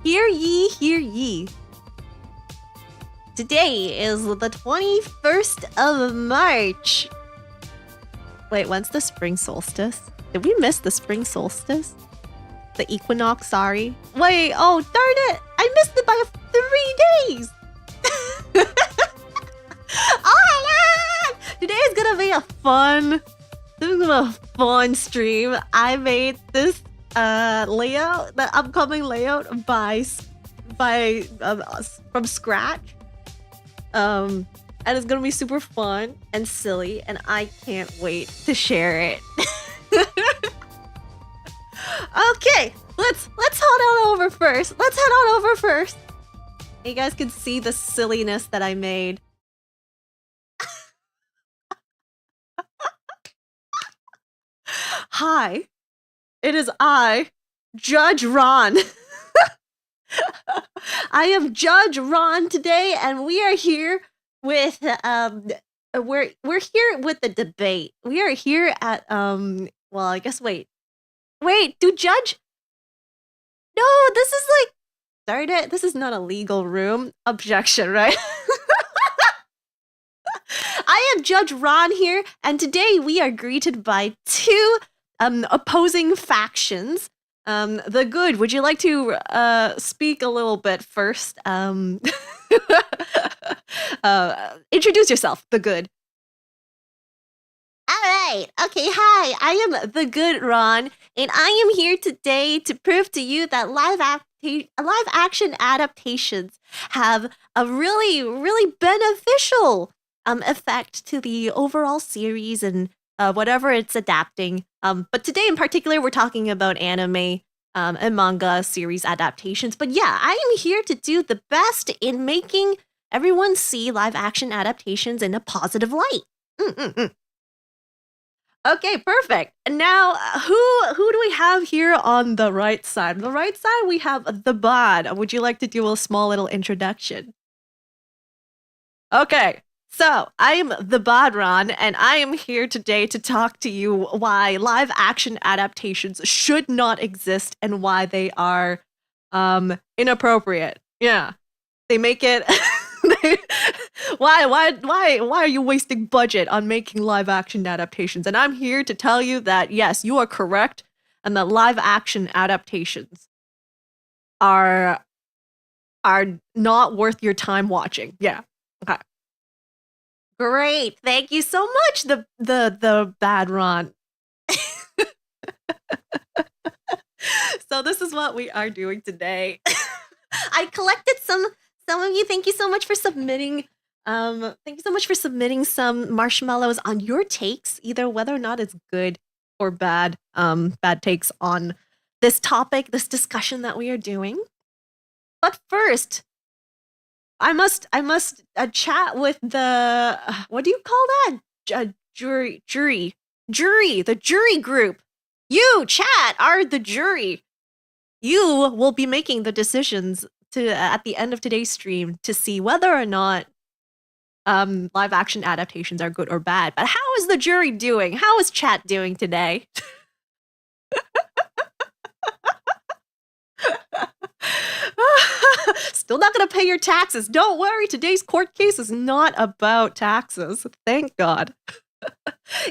Hear ye, hear ye. Today is the 21st of March. Wait, when's the spring solstice? Did we miss the spring solstice? The equinox, sorry. Wait, oh, darn it! I missed it by 3 days! Oh my god! Today is gonna be a fun stream. I made this layout, the upcoming layout from scratch. And it's gonna be super fun and silly, and I can't wait to share it. Okay, let's head on over first. You guys can see the silliness that I made. Hi, it is I, Judge Ron. I am Judge Ron today, and we are here with we're here with the debate. We are here at well, I guess wait, do Judge? No, this is like, darn it, this is not a legal room. Objection, right? I am Judge Ron here, and today we are greeted by two opposing factions. The good, would you like to speak a little bit first? Introduce yourself, the good. Alright, okay, hi, I am the good Ron, and I am here today to prove to you that live action adaptations have a really beneficial effect to the overall series and whatever it's adapting. But today in particular, we're talking about anime and manga series adaptations. But yeah, I am here to do the best in making everyone see live action adaptations in a positive light. Okay, perfect. Now, who do we have here on the right side? On the right side, we have the bod. Would you like to do a small little introduction? Okay. So, I am the Badran, and I am here today to talk to you why live action adaptations should not exist and why they are inappropriate. Yeah. They make it why are you wasting budget on making live action adaptations? And I'm here to tell you that yes, you are correct, and that live action adaptations are not worth your time watching. Yeah. Okay. Great. Thank you so much, the bad Ron. So this is what we are doing today. I collected some of you. Thank you so much for submitting. Thank you so much for submitting some marshmallows on your takes, either whether or not it's good or bad. Bad takes on this topic, this discussion that we are doing. But first, I must chat with the what do you call that? Jury, the jury group. You, chat, are the jury. You will be making the decisions to at the end of today's stream to see whether or not live action adaptations are good or bad. But how is the jury doing? How is chat doing today? Still not gonna pay your taxes. Don't worry, today's court case is not about taxes. Thank God.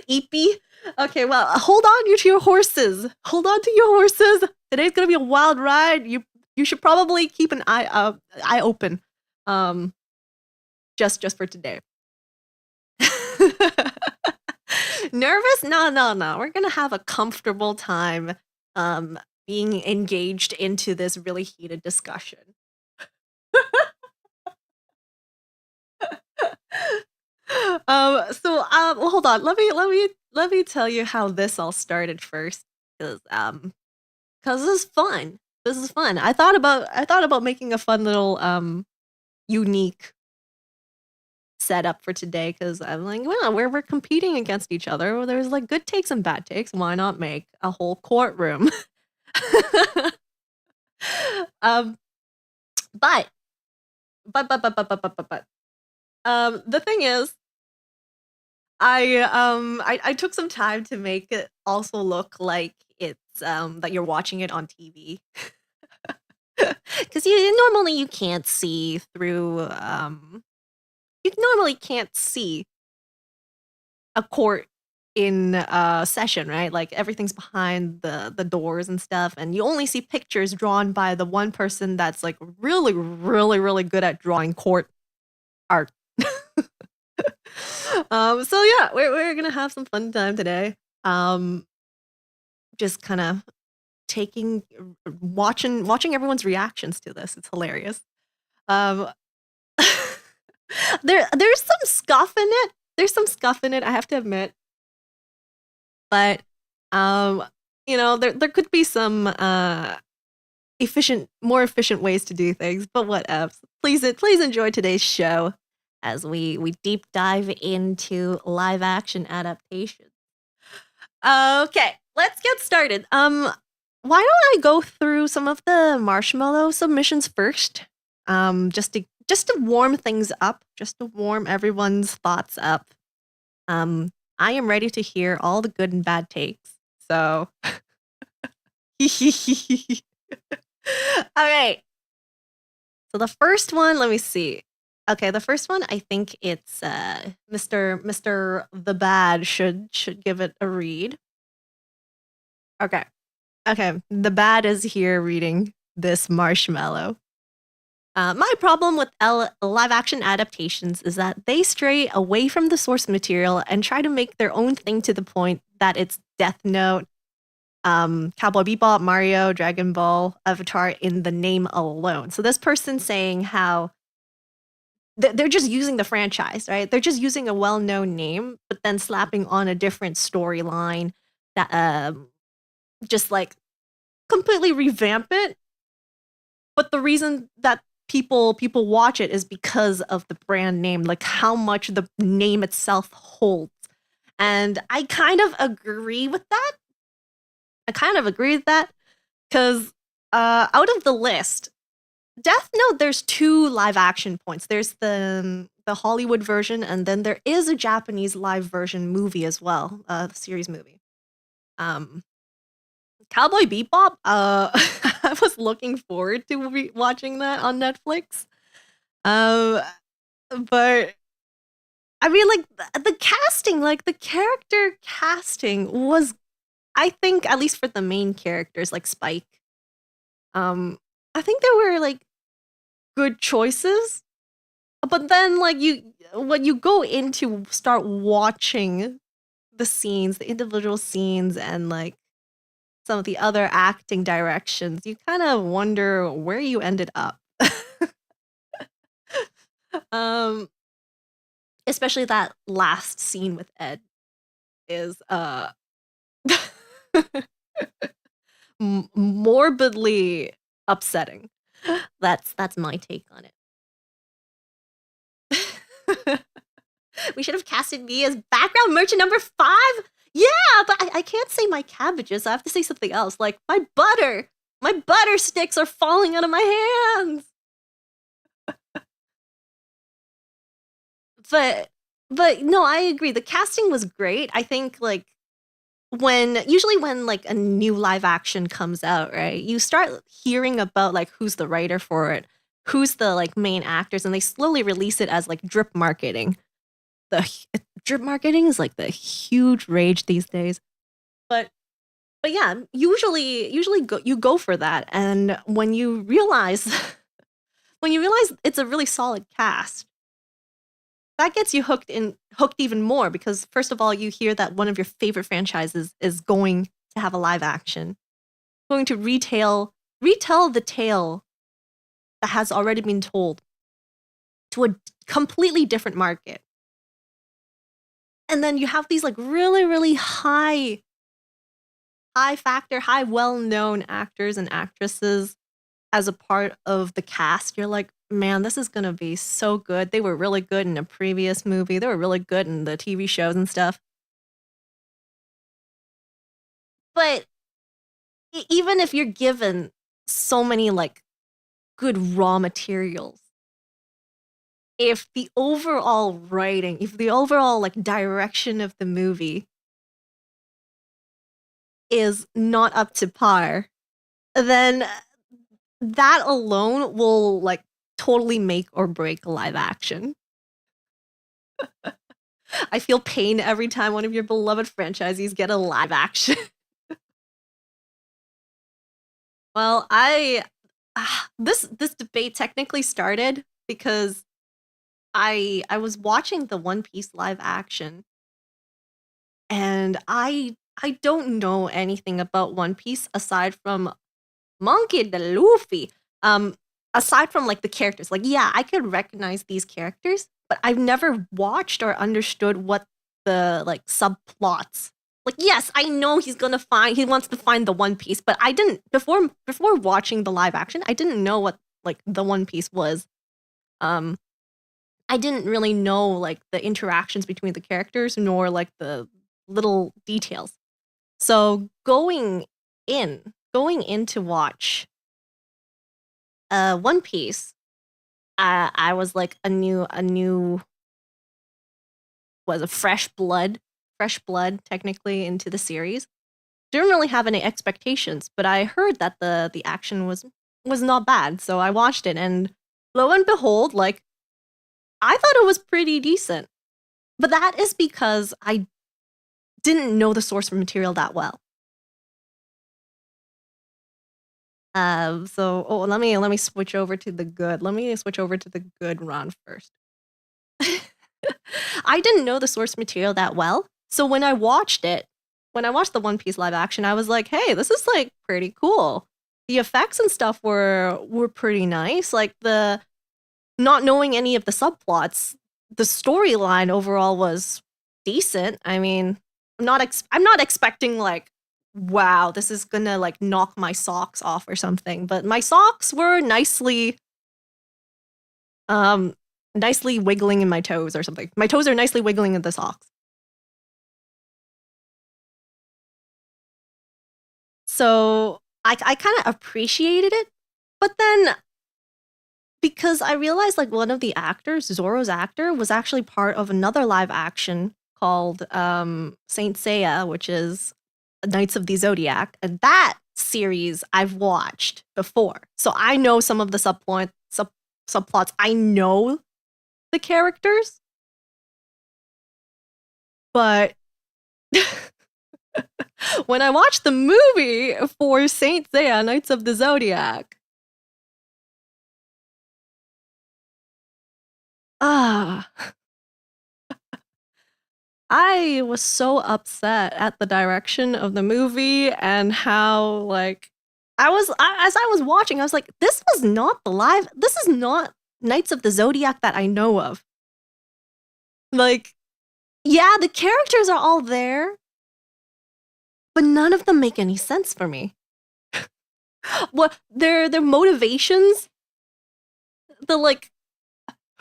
Eepy. Okay, well, hold on to your horses. Hold on to your horses. Today's gonna be a wild ride. You should probably keep an eye open. Just for today. Nervous? No. We're gonna have a comfortable time being engaged into this really heated discussion. Well, hold on. Let me tell you how this all started first, because this is fun. This is fun. I thought about making a fun little unique setup for today, because I'm like, well, we're competing against each other. Well, there's like good takes and bad takes. Why not make a whole courtroom? But the thing is, I took some time to make it also look like it's that you're watching it on TV. Because you normally you can't see through you normally can't see a court in a session, right? Like everything's behind the doors and stuff, and you only see pictures drawn by the one person that's like really, really, really good at drawing court art. So yeah, we're gonna have some fun time today. Um, just kind of taking watching everyone's reactions to this. It's hilarious. Um, there's some scuff in it. There's some scuff in it, I have to admit. But um, there could be some more efficient ways to do things, but whatever. Please enjoy today's show as we deep dive into live action adaptations. Okay, let's get started. Why don't I go through some of the marshmallow submissions first? Just to warm things up, just to warm everyone's thoughts up. I am ready to hear all the good and bad takes. So, all right. So the first one, let me see. Okay, the first one, I think it's Mr. The Bad should give it a read. Okay. Okay, the bad is here reading this marshmallow. My problem with live action adaptations is that they stray away from the source material and try to make their own thing to the point that it's Death Note, Cowboy Bebop, Mario, Dragon Ball, Avatar in the name alone. So this person's saying how they're just using the franchise, right? They're just using a well-known name, but then slapping on a different storyline that just like completely revamp it. But the reason that people watch it is because of the brand name, like how much the name itself holds. And I kind of agree with that. Because out of the list, Death Note, there's two live action points. There's the Hollywood version, and then there is a Japanese live version movie as well, the series movie. Cowboy Bebop, I was looking forward to watching that on Netflix. But I mean, like the casting, like the character casting was, I think, at least for the main characters, like Spike. I think there were like good choices, but then like when you go into start watching the scenes, the individual scenes, and like some of the other acting directions, you kind of wonder where you ended up. um, Especially that last scene with Ed is morbidly upsetting. That's my take on it. We should have casted me as background merchant number 5. Yeah, but I can't say my cabbages. I have to say something else. Like my butter. My butter sticks are falling out of my hands. But no, I agree. The casting was great. I think like usually when like a new live action comes out, right? You start hearing about like who's the writer for it, who's the like main actors, and they slowly release it as like drip marketing. The drip marketing is like the huge rage these days. But yeah, usually you go for that, and when you realize it's a really solid cast, that gets you hooked even more because first of all, you hear that one of your favorite franchises is going to have a live action, going to retell the tale that has already been told to a completely different market. And then you have these like really, really high factor, high well-known actors and actresses as a part of the cast. You're like, man, this is gonna be so good. They were really good in a previous movie. They were really good in the TV shows and stuff. But even if you're given so many like good raw materials, if the overall writing, if the overall like direction of the movie is not up to par, then that alone will like totally make or break live action. I feel pain every time one of your beloved franchises get a live action. Well, this debate technically started because I was watching the One Piece live action, and I don't know anything about One Piece aside from Monkey the Luffy. Um, Aside from like the characters, like yeah, I could recognize these characters, but I've never watched or understood what the like subplots. Like yes, I know he wants to find the One Piece, but I didn't before watching the live action, I didn't know what like the One Piece was. Um, I didn't really know like the interactions between the characters nor like the little details. So going in to watch One Piece, I was like a new was a fresh blood technically into the series. Didn't really have any expectations, but I heard that the action was not bad, so I watched it, and lo and behold, like I thought it was pretty decent. But that is because I didn't know the source material that well. So let me switch over to the good. Let me switch over to the good Ron first. I didn't know the source material that well. So when I watched the One Piece live action, I was like, "Hey, this is like pretty cool." The effects and stuff were pretty nice. Like the not knowing any of the subplots, the storyline overall was decent. I mean, I'm not expecting like wow, this is gonna like knock my socks off or something, but my socks were um nicely wiggling in my toes or something. My toes are nicely wiggling in the socks. So I kind of appreciated it, but then because I realized like one of the actors, Zoro's actor, was actually part of another live action called Saint Seiya, which is Knights of the Zodiac, and that series I've watched before, so I know some of the subplots. I know the characters, but when I watched the movie for Saint Seiya, Knights of the Zodiac, ah, I was so upset at the direction of the movie and how like as I was watching, I was like, this is not Knights of the Zodiac that I know of. Like, yeah, the characters are all there, but none of them make any sense for me. What their motivations, the like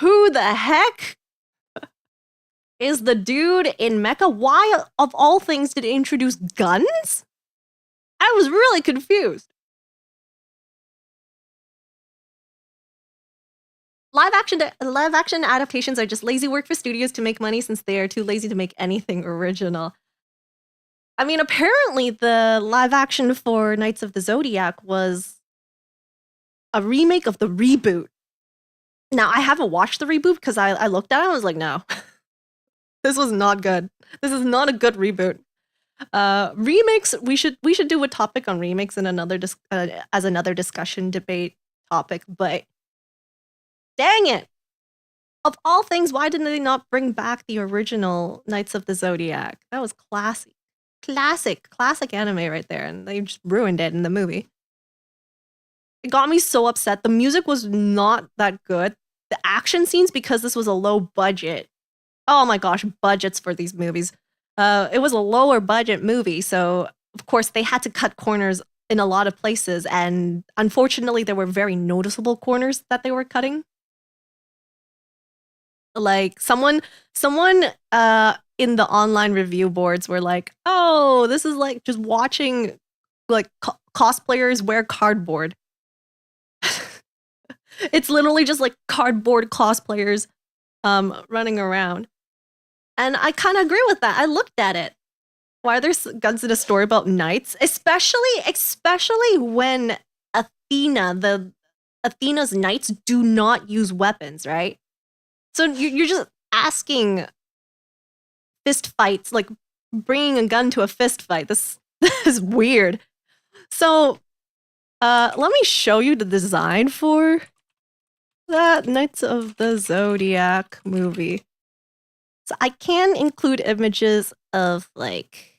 who the heck is the dude in Mecha? Why of all things did it introduce guns? I was really confused. Live action adaptations are just lazy work for studios to make money since they are too lazy to make anything original. I mean, apparently the live action for Knights of the Zodiac was a remake of the reboot. Now, I haven't watched the reboot because I looked at it and I was like, no, this was not good. This is not a good reboot. Remakes, we should do a topic on remakes in as another discussion debate topic, but dang it. Of all things, why didn't they not bring back the original Knights of the Zodiac? That was classy. Classic anime right there, and they just ruined it in the movie. It got me so upset. The music was not that good. The action scenes, because this was a low budget. Oh my gosh, budgets for these movies. It was a lower budget movie, so of course they had to cut corners in a lot of places, and unfortunately, there were very noticeable corners that they were cutting. Like someone in the online review boards were like, "Oh, this is like just watching like cosplayers wear cardboard." It's literally just like cardboard cosplayers running around. And I kind of agree with that. I looked at it. Why are there guns in a story about knights? Especially when Athena, Athena's knights do not use weapons, right? So you're just asking fist fights, like bringing a gun to a fist fight. This is weird. So let me show you the design for that Knights of the Zodiac movie. So I can include images of like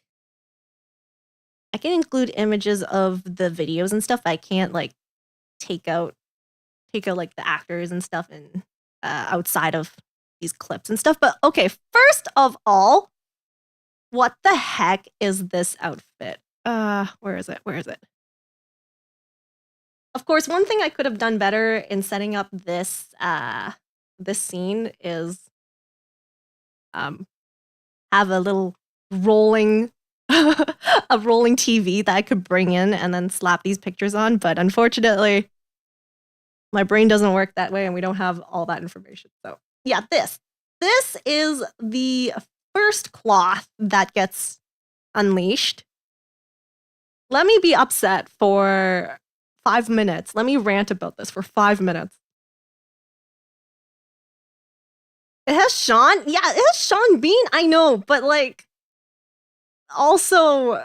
I can include images of the videos and stuff. I can't like take out like the actors and stuff and outside of these clips and stuff. But okay, first of all, what the heck is this outfit? Where is it? Where is it? Of course, one thing I could have done better in setting up this this scene is have a little rolling a rolling TV that I could bring in and then slap these pictures on, but unfortunately my brain doesn't work that way and we don't have all that information. So, yeah, this is the first cloth that gets unleashed. Let me be upset for 5 minutes. Let me rant about this for 5 minutes. It has Sean? Yeah, it has Sean Bean. I know, but like, also,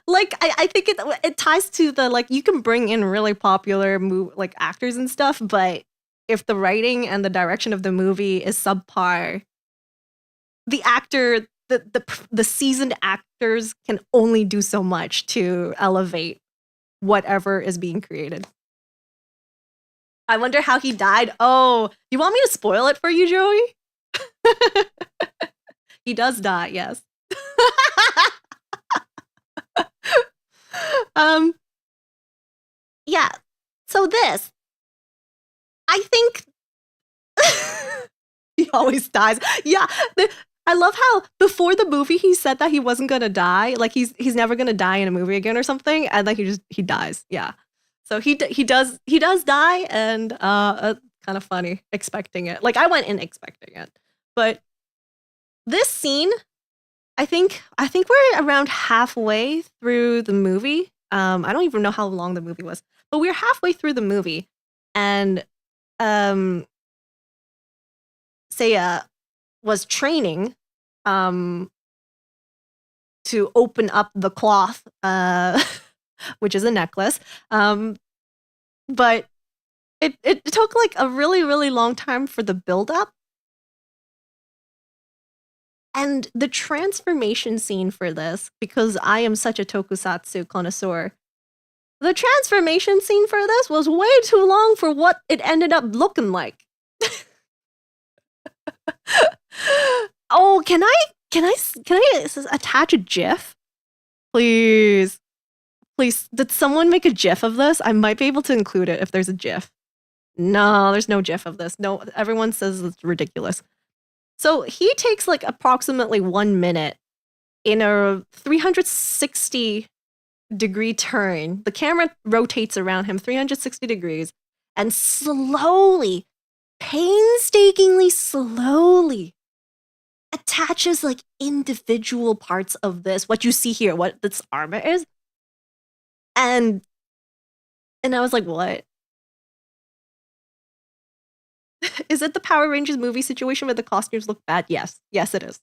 like, I think it ties to the like you can bring in really popular like actors and stuff, but if the writing and the direction of the movie is subpar, the actor, the seasoned actors can only do so much to elevate whatever is being created. I wonder how he died. Oh, you want me to spoil it for you, Joey? He does die, yes. Yeah. So this, I think he always dies. Yeah. I love how before the movie he said that he wasn't gonna die, like he's never gonna die in a movie again or something, and like he dies. Yeah. So he does die, and kind of funny expecting it. Like I went in expecting it, but this scene, I think we're around halfway through the movie. I don't even know how long the movie was, but we're halfway through the movie, and Seiya was training to open up the cloth, which is a necklace. But it took like a really, really long time for the build-up. And the transformation scene for this, because I am such a tokusatsu connoisseur, the transformation scene for this was way too long for what it ended up looking like. Oh, can I attach a GIF? Please. Please, did someone make a GIF of this? I might be able to include it if there's a GIF. No, there's no GIF of this. No, everyone says it's ridiculous. So he takes like approximately 1 minute in a 360-degree turn. The camera rotates around him 360 degrees and slowly, painstakingly slowly attaches like individual parts of this, what you see here, what this armor is. And I was like, what? Is it the Power Rangers movie situation where the costumes look bad? Yes. Yes, it is.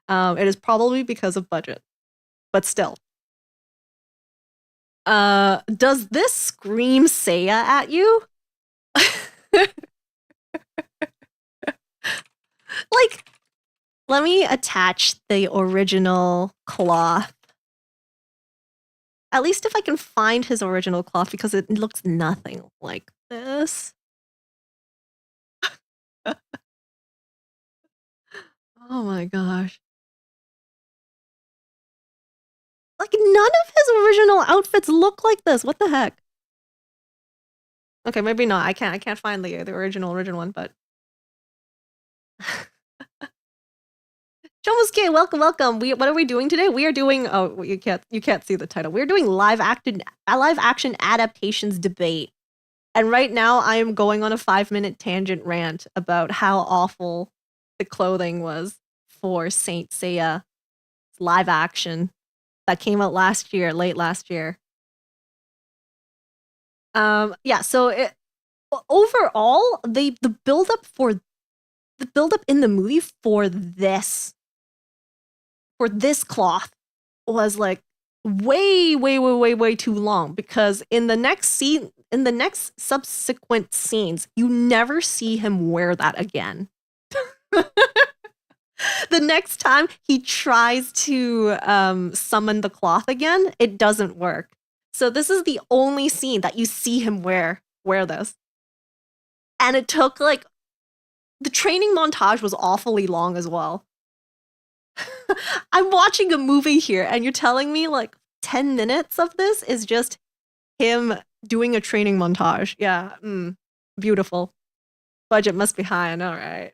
It is probably because of budget. But still. Does this scream Seiya at you? Like, let me attach the original cloth. At least if I can find his original cloth, because it looks nothing like this. Oh my gosh. Like, none of his original outfits look like this. What the heck? Okay, maybe not. I can't find the original one, but Jomusuke, welcome. What are we doing today? We are doing you can't see the title. We're doing live action adaptations debate. And right now I am going on a 5-minute tangent rant about how awful the clothing was for Saint Seiya live action that came out late last year. Yeah, so overall, the build up in the movie for this cloth was like way too long because in the next subsequent scenes, you never see him wear that again. The next time he tries to summon the cloth again, it doesn't work. So this is the only scene that you see him wear this. And it took like the training montage was awfully long as well. I'm watching a movie here and you're telling me like 10 minutes of this is just him doing a training montage. Yeah, beautiful. Budget must be high, I know, right?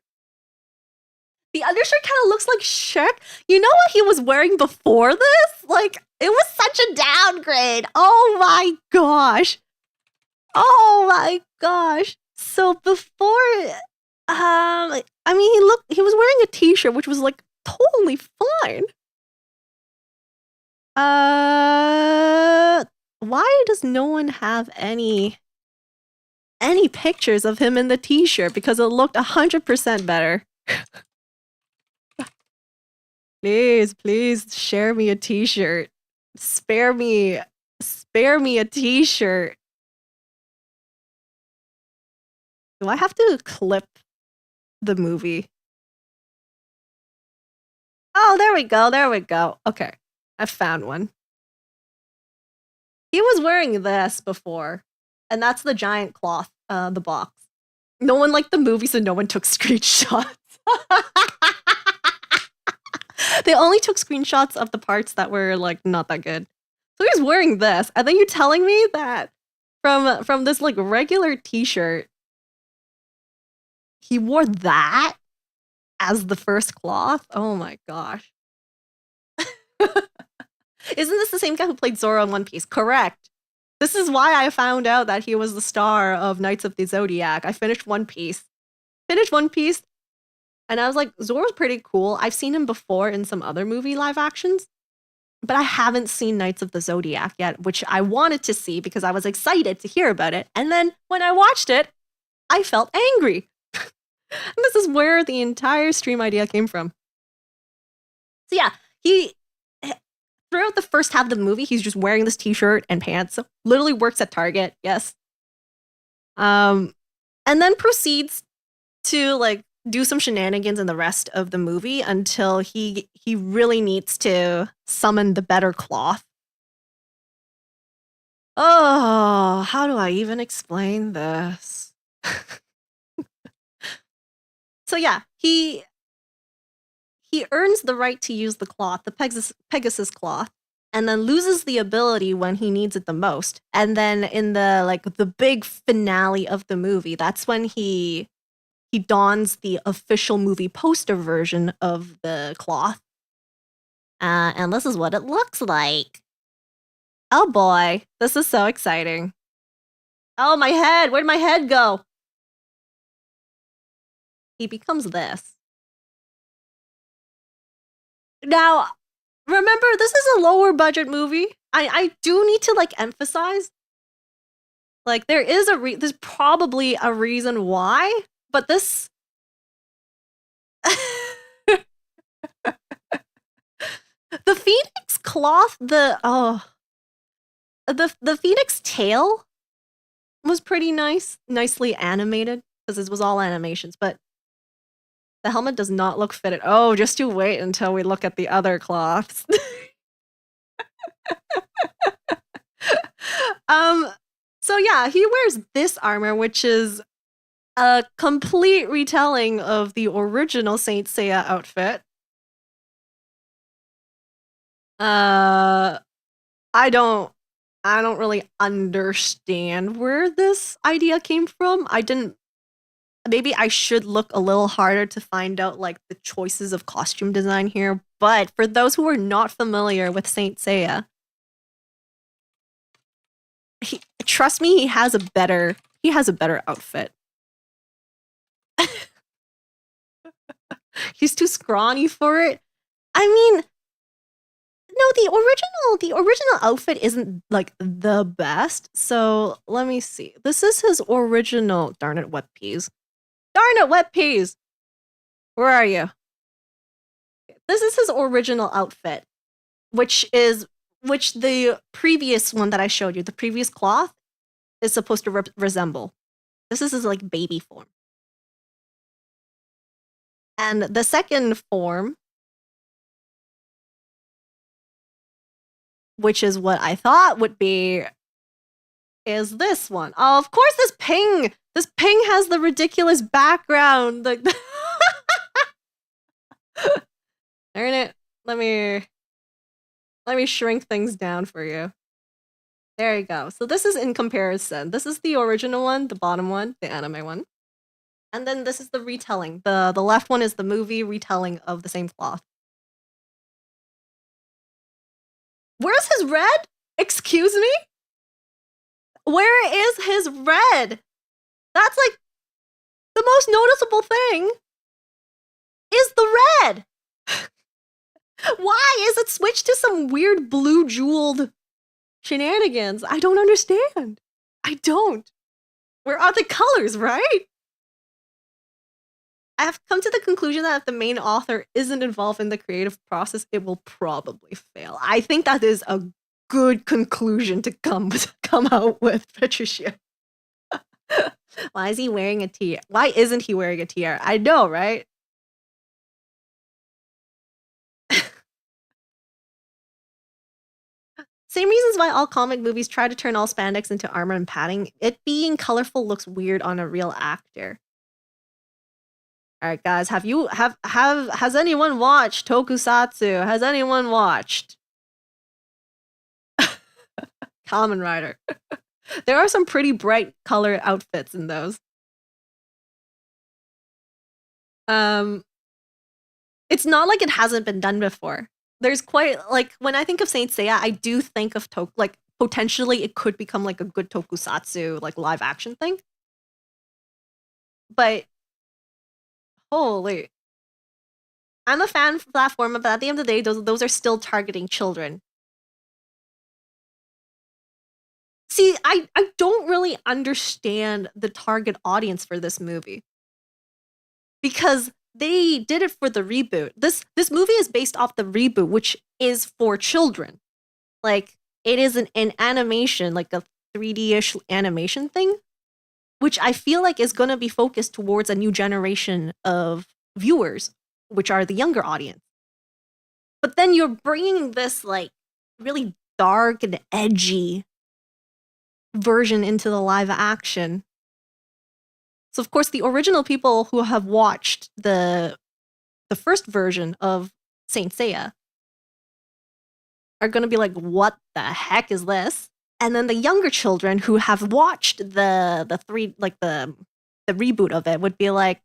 The undershirt kind of looks like Shrek. You know what he was wearing before this? Like, it was such a downgrade. Oh my gosh. Oh my gosh. So before, I mean, he was wearing a t-shirt, which was like totally fine. Why does no one have any pictures of him in the t-shirt? Because it looked 100% better. Please share me a t-shirt. Spare me a t-shirt. Do I have to clip the movie? Oh, there we go. Okay, I found one. He was wearing this before, and that's the giant cloth, the box. No one liked the movie, so no one took screenshots. They only took screenshots of the parts that were like not that good. So he's wearing this, and then you're telling me that from this like regular t-shirt, he wore that as the first cloth? Oh my gosh. Isn't this the same guy who played Zoro in One Piece? Correct. This is why I found out that he was the star of Knights of the Zodiac. I finished One Piece. And I was like, Zoro's pretty cool. I've seen him before in some other movie live actions, but I haven't seen Knights of the Zodiac yet, which I wanted to see because I was excited to hear about it. And then when I watched it, I felt angry. And this is where the entire stream idea came from. So yeah, he throughout the first half of the movie, he's just wearing this t-shirt and pants. Literally works at Target, yes. And then proceeds to like do some shenanigans in the rest of the movie until he really needs to summon the better cloth. Oh, how do I even explain this? So yeah, he earns the right to use the cloth, the Pegasus cloth, and then loses the ability when he needs it the most. And then in the big finale of the movie, that's when he dons the official movie poster version of the cloth. And this is what it looks like. Oh boy, this is so exciting. Oh, my head! Where'd my head go? He becomes this. Now, remember, this is a lower budget movie. I do need to like emphasize, like there's probably a reason why, but this the phoenix cloth, the phoenix tail was pretty nicely animated because this was all animations, but the helmet does not look fitted. Oh, just you wait until we look at the other cloths. So yeah, he wears this armor, which is a complete retelling of the original Saint Seiya outfit. I don't really understand where this idea came from. Maybe I should look a little harder to find out like the choices of costume design here, but for those who are not familiar with Saint Seiya, trust me, he has a better outfit. He's too scrawny for it. I mean, no, the the original outfit isn't like the best. So let me see. This is his original. Darn it, wet peas. Darn it, wet peas. Where are you? This is his original outfit, which the previous one that I showed you, the previous cloth, is supposed to resemble. This is his like baby form. And the second form, which is what I thought would be, is this one. Oh, of course, this ping has the ridiculous background. Like, darn it. Let me shrink things down for you. There you go. So this is in comparison. This is the original one, the bottom one, the anime one. And then this is the retelling. The left one is the movie retelling of the same cloth. Where's his red? Excuse me? Where is his red? That's like the most noticeable thing is the red. Why is it switched to some weird blue jeweled shenanigans? I don't understand. I don't. Where are the colors, right? I have come to the conclusion that if the main author isn't involved in the creative process, it will probably fail. I think that is a good conclusion to come out with, Patricia. Why is he wearing a tiara? Why isn't he wearing a tiara? I know, right? Same reasons why all comic movies try to turn all spandex into armor and padding. It being colorful looks weird on a real actor. All right, guys, has anyone watched Tokusatsu? Has anyone watched Kamen Rider? There are some pretty bright color outfits in those. It's not like it hasn't been done before. There's quite like when I think of Saint Seiya, I do think of like potentially it could become like a good Tokusatsu like live action thing. But holy, I'm a fan platformer, but at the end of the day, those are still targeting children. See, I don't really understand the target audience for this movie. Because they did it for the reboot. This movie is based off the reboot, which is for children. Like, it is an animation, like a 3D-ish animation thing, which I feel like is going to be focused towards a new generation of viewers, which are the younger audience. But then you're bringing this, like, really dark and edgy version into the live action. So, of course, the original people who have watched the first version of Saint Seiya are going to be like, what the heck is this? And then the younger children who have watched the reboot of it would be like,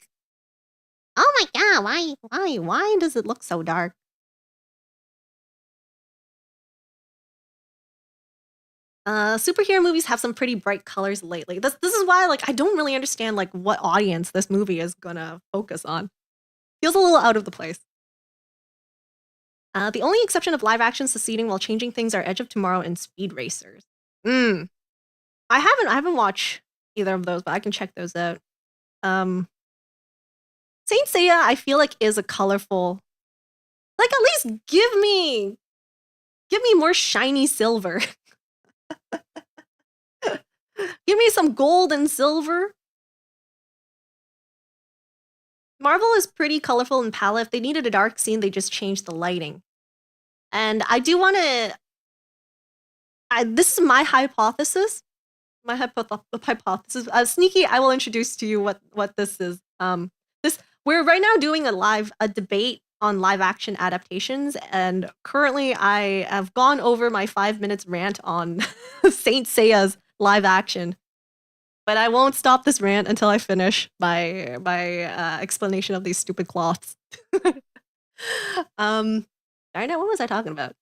oh my god, why does it look so dark? Superhero movies have some pretty bright colors lately. This is why, like, I don't really understand, like, what audience this movie is gonna focus on. Feels a little out of the place. The only exception of live action succeeding while changing things are Edge of Tomorrow and Speed Racers. I haven't watched either of those, but I can check those out. Saint Seiya, I feel like, is a colorful. Like, at least give me more shiny silver. Give me some gold and silver. Marvel is pretty colorful and pale. If they needed a dark scene, they just changed the lighting. And I do want to. This is my hypothesis. My hypothesis. Sneaky, I will introduce to you what this is. We're right now doing a debate on live action adaptations, and currently I have gone over my 5 minutes rant on Saint Seiya's live action. But I won't stop this rant until I finish my explanation of these stupid cloths. I know, what was I talking about?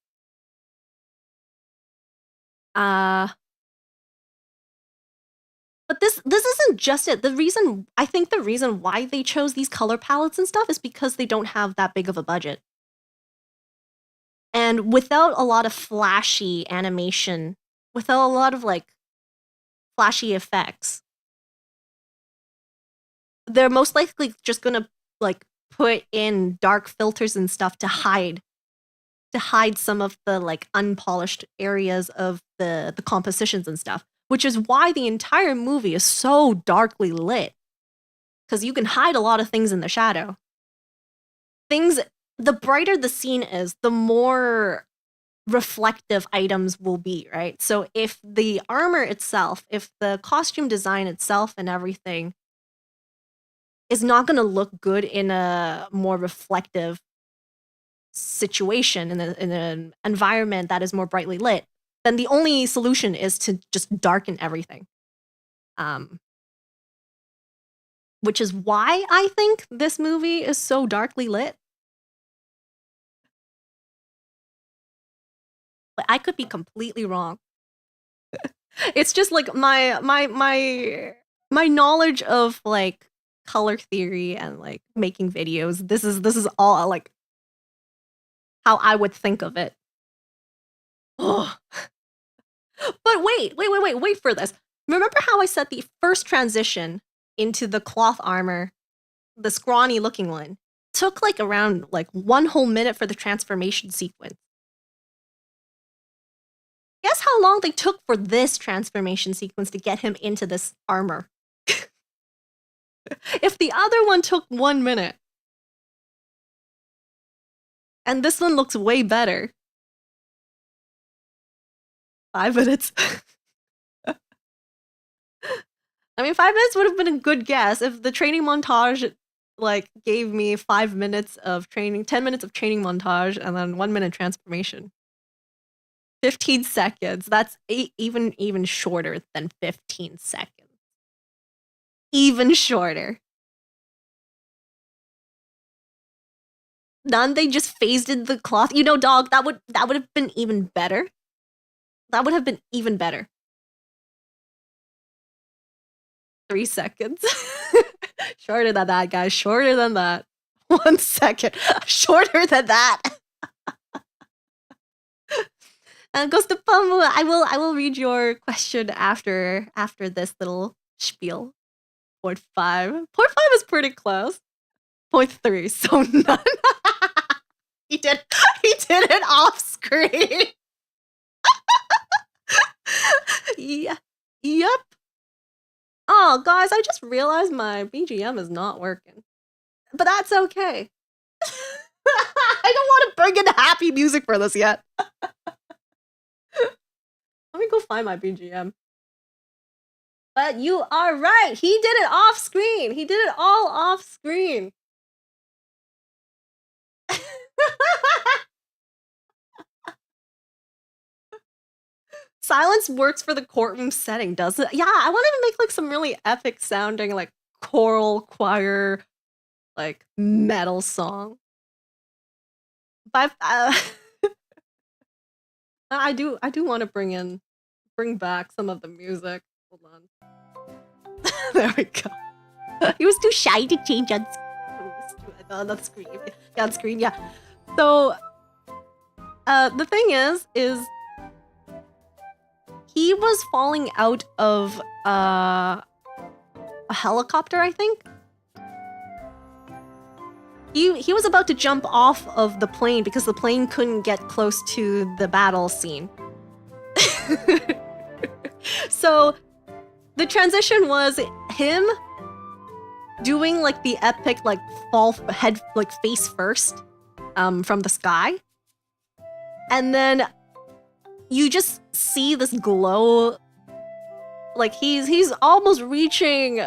But this isn't just it. I think the reason why they chose these color palettes and stuff is because they don't have that big of a budget. And and without a lot of flashy animation, without a lot of like flashy effects, they're most likely just gonna like put in dark filters and stuff to hide some of the like unpolished areas of the compositions and stuff, which is why the entire movie is so darkly lit, because you can hide a lot of things in the shadow. The brighter the scene is, the more reflective items will be, right? So if the armor itself, if the costume design itself and everything is not going to look good in a more reflective situation, in an environment that is more brightly lit, then the only solution is to just darken everything. Which is why I think this movie is so darkly lit. But I could be completely wrong. It's just like my knowledge of like color theory and like making videos. This is all like how I would think of it. Ugh. But wait for this. Remember how I said the first transition into the cloth armor, the scrawny looking one, took like around like 1 whole minute for the transformation sequence? Guess how long they took for this transformation sequence to get him into this armor? If the other one took 1 minute, and this one looks way better. 5 minutes. I mean, 5 minutes would have been a good guess if the training montage like gave me 5 minutes of training, 10 minutes of training montage, and then 1 minute transformation. 15 seconds. That's even shorter than 15 seconds. Even shorter. None, they just phased in the cloth. You know, dog, that would have been even better. That would have been even better. 3 seconds. Shorter than that, guys. Shorter than that. 1 second. Shorter than that. Ghost of Pamu, I will read your question after this little spiel. Port 5. Port 5 is pretty close. Point 3, so none. He did it off screen. Yeah. Yep. Oh, guys, I just realized my BGM is not working. But that's okay. I don't want to bring in happy music for this yet. Let me go find my BGM. But you are right. He did it off screen. He did it all off screen. Silence works for the courtroom setting, does it? Yeah, I wanted to make like some really epic sounding like choral choir like metal song. But I do want to bring back some of the music. Hold on. There we go. He was too shy to change on screen. Yeah, on screen, yeah. So the thing is he was falling out of a helicopter, I think. He was about to jump off of the plane because the plane couldn't get close to the battle scene. So the transition was him doing like the epic like fall head like face first from the sky. And then you just see this glow, like he's almost reaching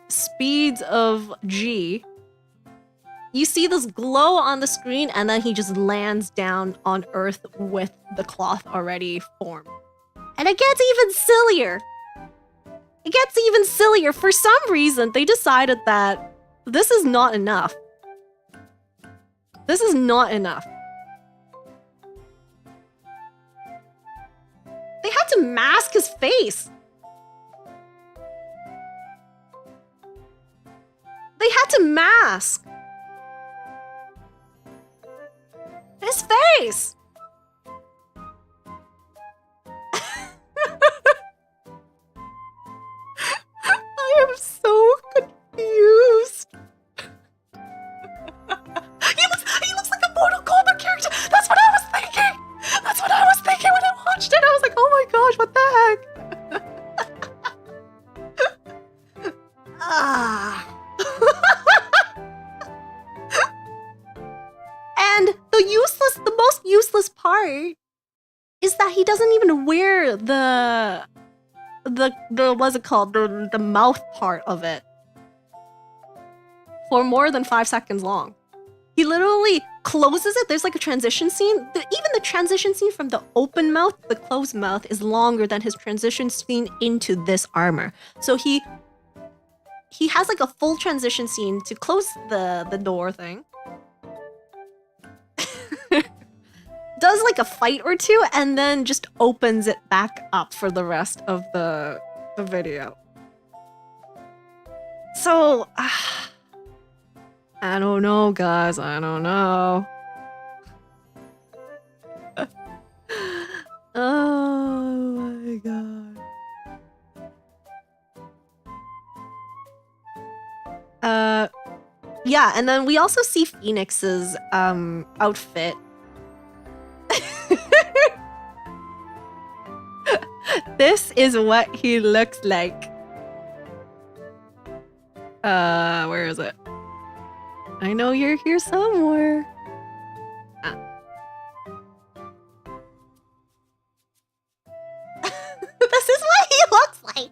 speeds of G. You see this glow on the screen, and then he just lands down on Earth with the cloth already formed. And it gets even sillier. It gets even sillier. For some reason, they decided that this is not enough. This is not enough. They had to mask his face. They had to mask his face. part is that he doesn't even wear the what's it called? The mouth part of it for more than 5 seconds long. He literally closes it. There's like a transition scene. Even the transition scene from the open mouth to the closed mouth is longer than his transition scene into this armor. So he has like a full transition scene to close the door thing. Does like a fight or two and then just opens it back up for the rest of the video. So I don't know, guys. I don't know. Oh my god. Yeah, and then we also see Phoenix's outfit. This is what he looks like. Where is it? I know you're here somewhere. This is what he looks like.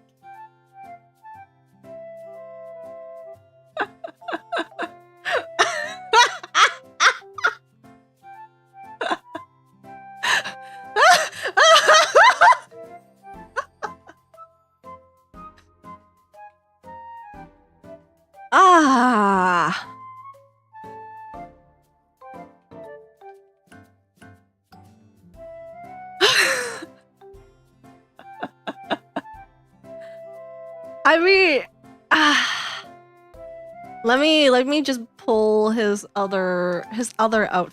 I mean, let me just pull his other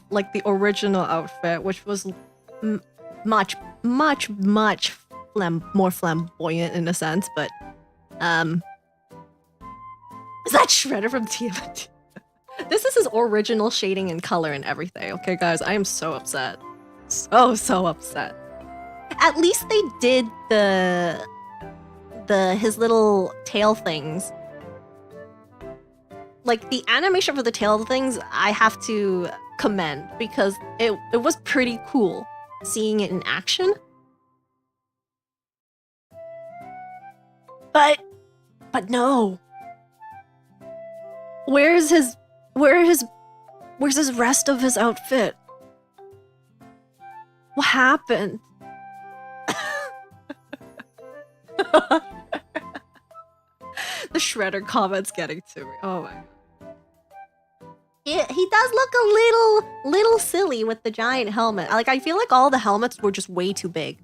like the original outfit, which was much more flamboyant in a sense, but is that Shredder from TMNT? This is his original shading and color and everything. Okay, guys, I am so upset. So upset. At least they did his little tail things. Like the animation for the tail things, I have to commend because it was pretty cool seeing it in action. But no. Where's his rest of his outfit? What happened? The Shredder comments getting to me. Oh my god. He does look a little silly with the giant helmet. Like, I feel like all the helmets were just way too big.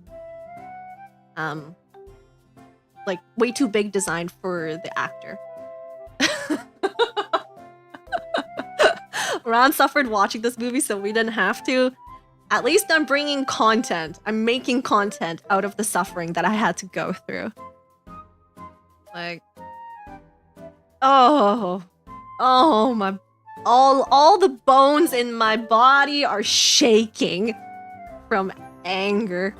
Like way too big designed for the actor. Ron suffered watching this movie, so we didn't have to. At least I'm bringing content. I'm making content out of the suffering that I had to go through. Like, oh my, all the bones in my body are shaking from anger.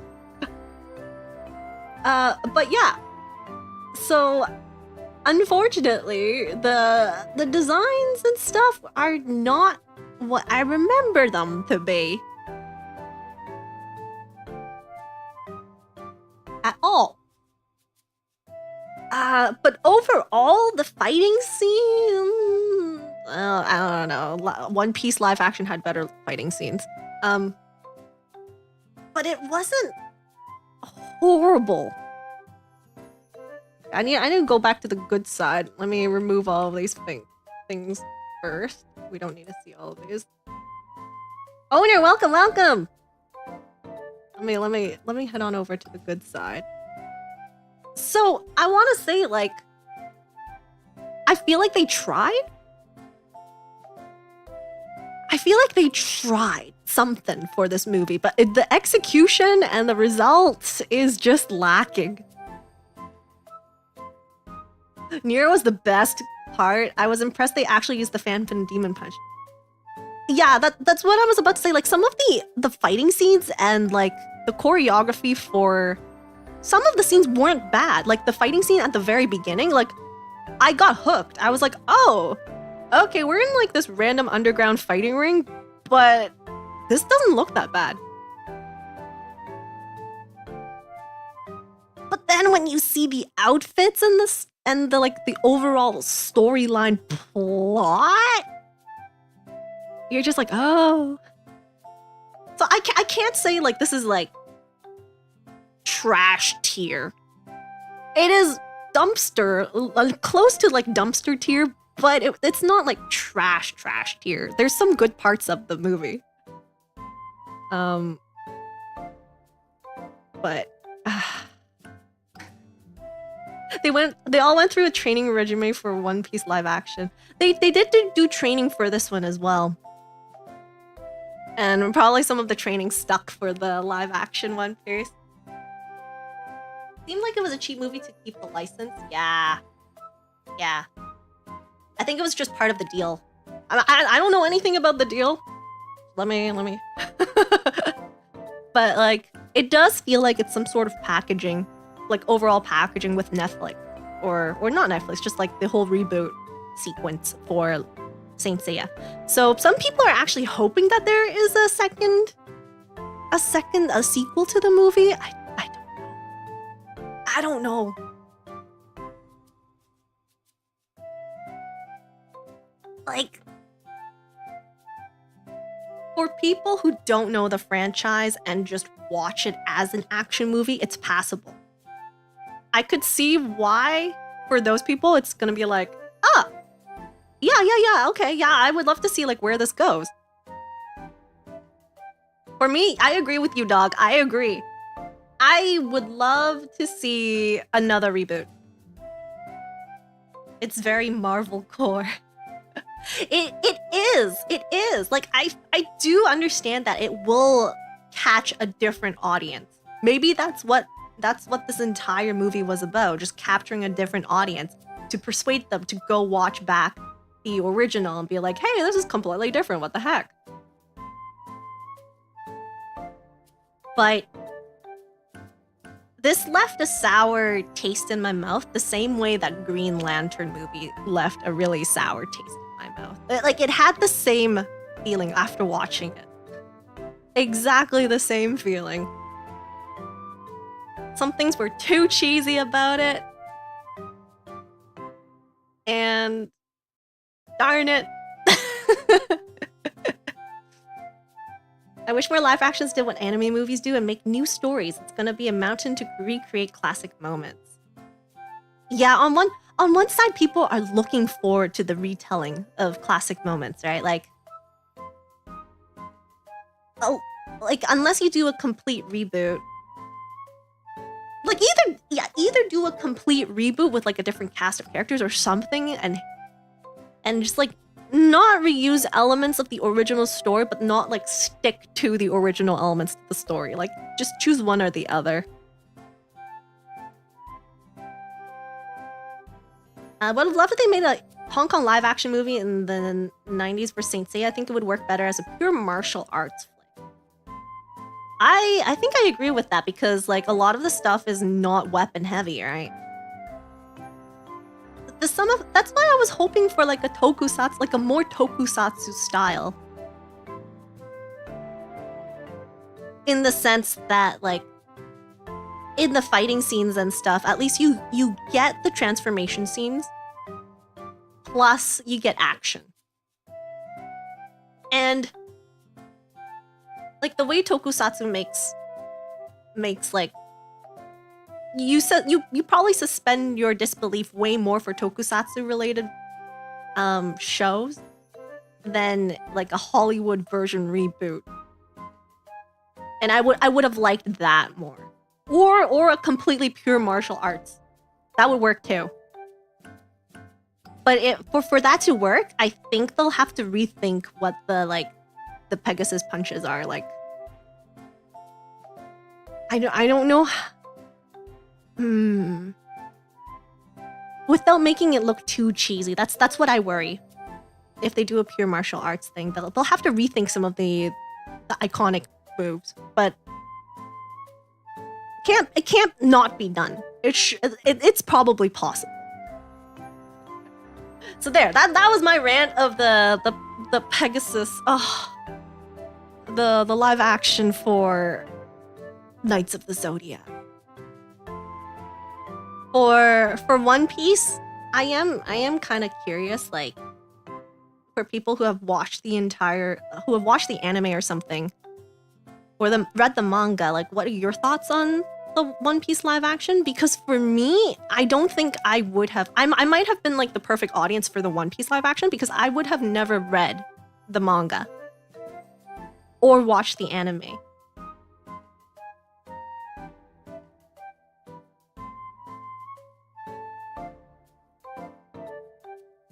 But yeah, so unfortunately, the designs and stuff are not what I remember them to be. At all. But overall, the fighting scene, I don't know. One Piece live action had better fighting scenes. But it wasn't horrible. I need to go back to the good side. Let me remove all of these things first. We don't need to see all of these. Owner, welcome. Let me head on over to the good side. So I want to say, like, I feel like they tried. I feel like they tried something for this movie, but the execution and the results is just lacking. Nero was the best part. I was impressed they actually used the Fanfin Demon Punch. Yeah, that's what I was about to say. Like, some of the fighting scenes and like the choreography for some of the scenes weren't bad. Like the fighting scene at the very beginning, like I got hooked. I was like, oh, okay, we're in like this random underground fighting ring, but this doesn't look that bad. then when you see the outfits and the like the overall storyline plot, you're just like, oh. So I can't say like this is like trash tier. It is dumpster, close to like dumpster tier, but it's not like trash tier. There's some good parts of the movie. But they all went through a training regimen for One Piece live action. They did do training for this one as well. And probably some of the training stuck for the live action One Piece. Seemed like it was a cheap movie to keep the license. Yeah. I think it was just part of the deal. I don't know anything about the deal. Let me. But like, it does feel like it's some sort of packaging, like overall packaging with Netflix, or not Netflix, just like the whole reboot sequence for Saint Seiya. So some people are actually hoping that there is a sequel to the movie. I don't know. Like, for people who don't know the franchise and just watch it as an action movie, it's passable. I could see why, for those people, it's gonna be like, yeah, okay, yeah, I would love to see like where this goes. For me, I agree with you, dog. I agree. I would love to see another reboot. It's very Marvel core. It is. Like I do understand that it will catch a different audience. Maybe that's what this entire movie was about, just capturing a different audience to persuade them to go watch back the original and be like, hey, this is completely different, what the heck? But this left a sour taste in my mouth the same way that Green Lantern movie left a really sour taste in my mouth. Like, it had the same feeling after watching it. Exactly the same feeling. Some things were too cheesy about it. And darn it. I wish more live actions did what anime movies do and make new stories. It's gonna be a mountain to recreate classic moments. Yeah, on one side, people are looking forward to the retelling of classic moments, right? Like, unless you do a complete reboot, like either do a complete reboot with like a different cast of characters or something, and just like not reuse elements of the original story, but not like stick to the original elements of the story. Like, just choose one or the other. I would have loved if they made a Hong Kong live action movie in the 90s for Saint Seiya. I think it would work better as a pure martial arts flick. I think I agree with that, because like a lot of the stuff is not weapon heavy, right? That's why I was hoping for like a tokusatsu, like a more tokusatsu style. In the sense that like in the fighting scenes and stuff, at least you get the transformation scenes, plus you get action. And like the way tokusatsu makes like, you probably suspend your disbelief way more for tokusatsu related shows than like a Hollywood version reboot. And I would have liked that more. Or a completely pure martial arts. That would work too. But for that to work, I think they'll have to rethink what the Pegasus punches are like. I don't know. Without making it look too cheesy. That's what I worry. If they do a pure martial arts thing, they'll have to rethink some of the iconic moves. But it can't not be done. It's probably possible. So there, that was my rant of the Pegasus. The live action for Knights of the Zodiac. For One Piece, I am kind of curious, like for people who have watched the anime or something, or read the manga, like what are your thoughts on the One Piece live action? Because for me, I don't think I would have. I might have been like the perfect audience for the One Piece live action because I would have never read the manga or watched the anime.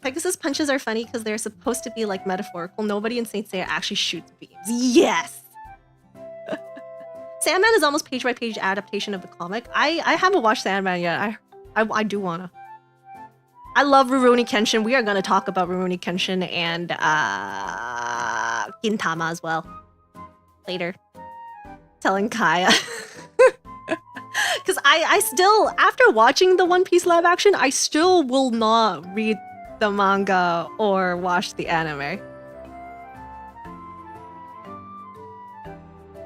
Pegasus punches are funny because they're supposed to be like metaphorical. Nobody in Saint Seiya actually shoots beams. Yes! Sandman is almost page-by-page adaptation of the comic. I haven't watched Sandman yet. I do wanna. I love Rurouni Kenshin. We are gonna talk about Rurouni Kenshin and Gintama as well. Later. Telling Kaya. Because I still, after watching the One Piece live action, I still will not read the manga or watch the anime.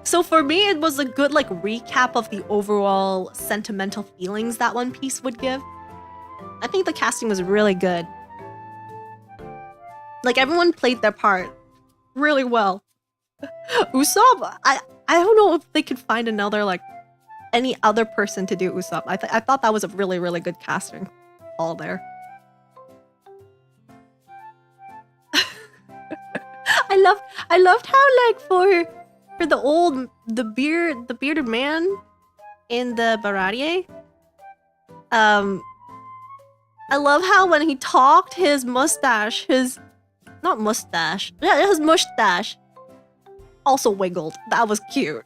So for me, it was a good like recap of the overall sentimental feelings that One Piece would give. I think the casting was really good. Like everyone played their part really well. Usopp, I don't know if they could find another like any other person to do Usopp. I thought that was a really, really good casting all there. I loved how like for the bearded man in the Baratier. I love how when he talked, his mustache, his mustache also wiggled. That was cute.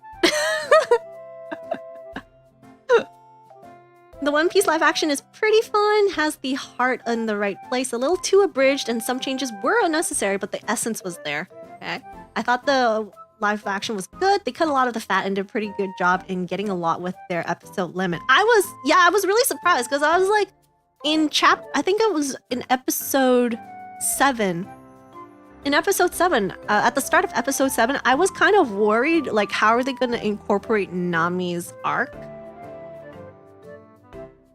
The One Piece live action is pretty fun, has the heart in the right place, a little too abridged, and some changes were unnecessary, but the essence was there. Okay, I thought the live action was good. They cut a lot of the fat and did a pretty good job in getting a lot with their episode limit. I was really surprised because I was like, I think it was in episode 7. In episode 7, at the start of episode 7, I was kind of worried, like, how are they going to incorporate Nami's arc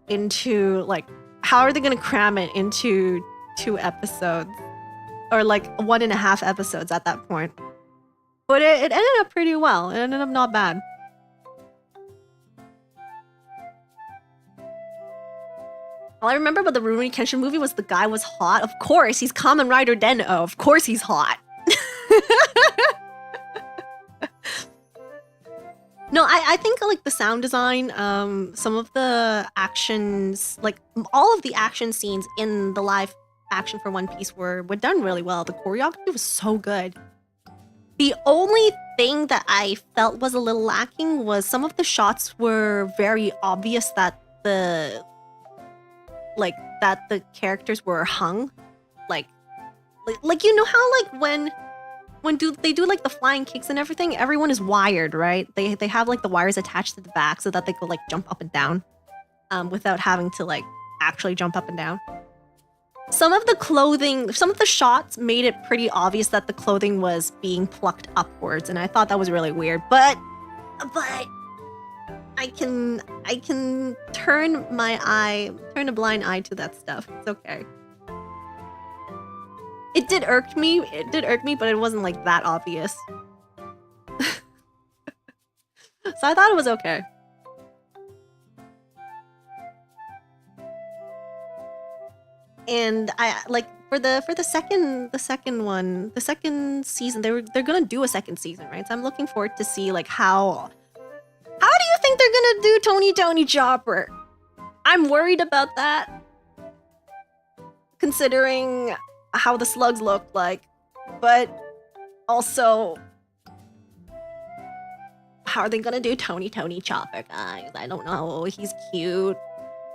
into, like, how are they going to cram it into 2 episodes? Or, like, 1.5 episodes at that point. But it ended up pretty well. It ended up not bad. All I remember about the Rurouni Kenshin movie was the guy was hot. Of course, he's Kamen Rider Den-O. Of course he's hot. No, I think like the sound design, some of the actions, like all of the action scenes in the live action for One Piece were done really well. The choreography was so good. The only thing that I felt was a little lacking was some of the shots were very obvious that the characters were hung, like you know how like when they do like the flying kicks and everything, everyone is wired, right? They have like the wires attached to the back so that they could like jump up and down, without having to like actually jump up and down. Some of the shots made it pretty obvious that the clothing was being plucked upwards, and I thought that was really weird. But I can turn a blind eye to that stuff. It's okay. It did irk me, but it wasn't like that obvious. So I thought it was okay. And I like for the second season, they're gonna do a second season, right? So I'm looking forward to see like how do you think they're gonna do Tony Chopper? I'm worried about that, considering how the slugs look like, but also how are they gonna do Tony Chopper, guys? I don't know. He's cute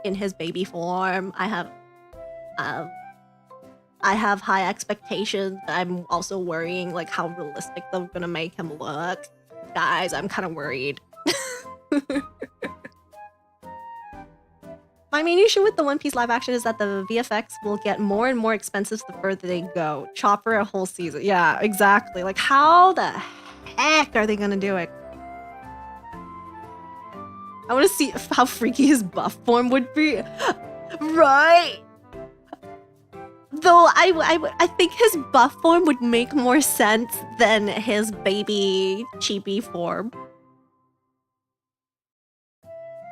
in his baby form. I have high expectations. I'm also worrying like how realistic they're gonna make him look. Guys, I'm kind of worried. My main issue with the One Piece live action is that the VFX will get more and more expensive the further they go. Chopper a whole season. Yeah, exactly. Like, how the heck are they gonna do it? I want to see how freaky his buff form would be. Right? Though I think his buff form would make more sense than his baby chibi form.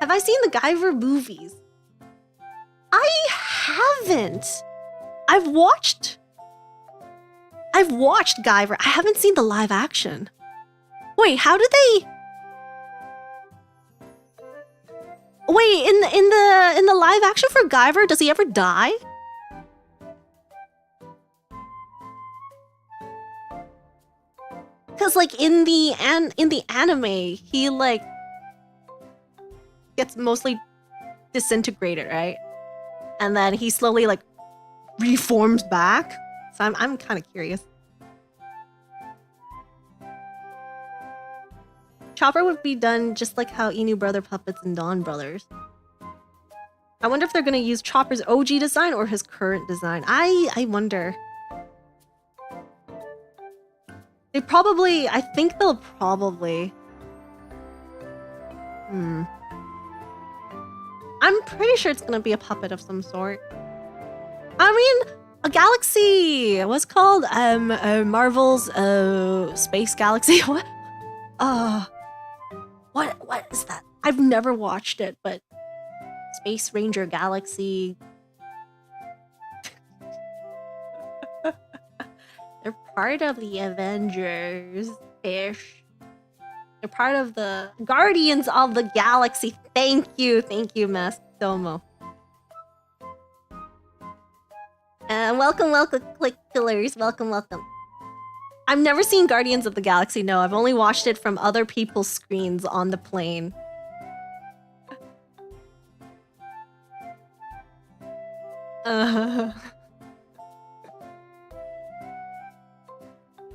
Have I seen the Guyver movies? I haven't. I've watched Guyver. I haven't seen the live action. Wait, how do they? Wait, in the live action for Guyver, does he ever die? Cause like in the anime, he like gets mostly disintegrated, right? And then he slowly like reforms back. So I'm kind of curious. Chopper would be done just like how Inu Brother puppets and Dawn Brothers. I wonder if they're gonna use Chopper's OG design or his current design. I wonder. I think they'll probably. I'm pretty sure it's gonna be a puppet of some sort. I mean, a galaxy. What's it called? Marvel's Space Galaxy. What? What is that? I've never watched it, but Space Ranger Galaxy. They're part of the Avengers-ish. They're part of the Guardians of the Galaxy. Thank you, Mastomo. Welcome, Click Killers. Welcome. I've never seen Guardians of the Galaxy, no. I've only watched it from other people's screens on the plane.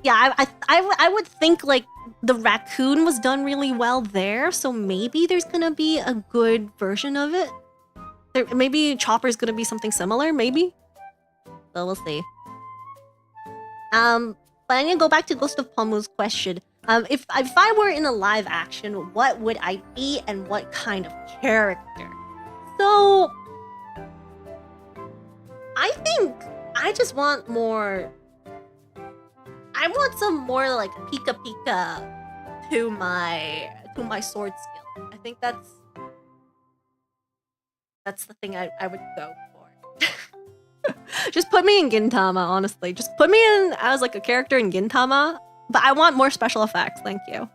Yeah, I would think like the raccoon was done really well there, so maybe there's gonna be a good version of it. Maybe Chopper's gonna be something similar, maybe. So we'll see. But I'm gonna go back to Ghost of Palmu's question. If I were in a live action, what would I be and what kind of character? So I think I just want more. I want some more like Pika Pika to my sword skill. I think that's the thing I would go for. Just put me in Gintama, honestly. Just put me in as like a character in Gintama, but I want more special effects, thank you.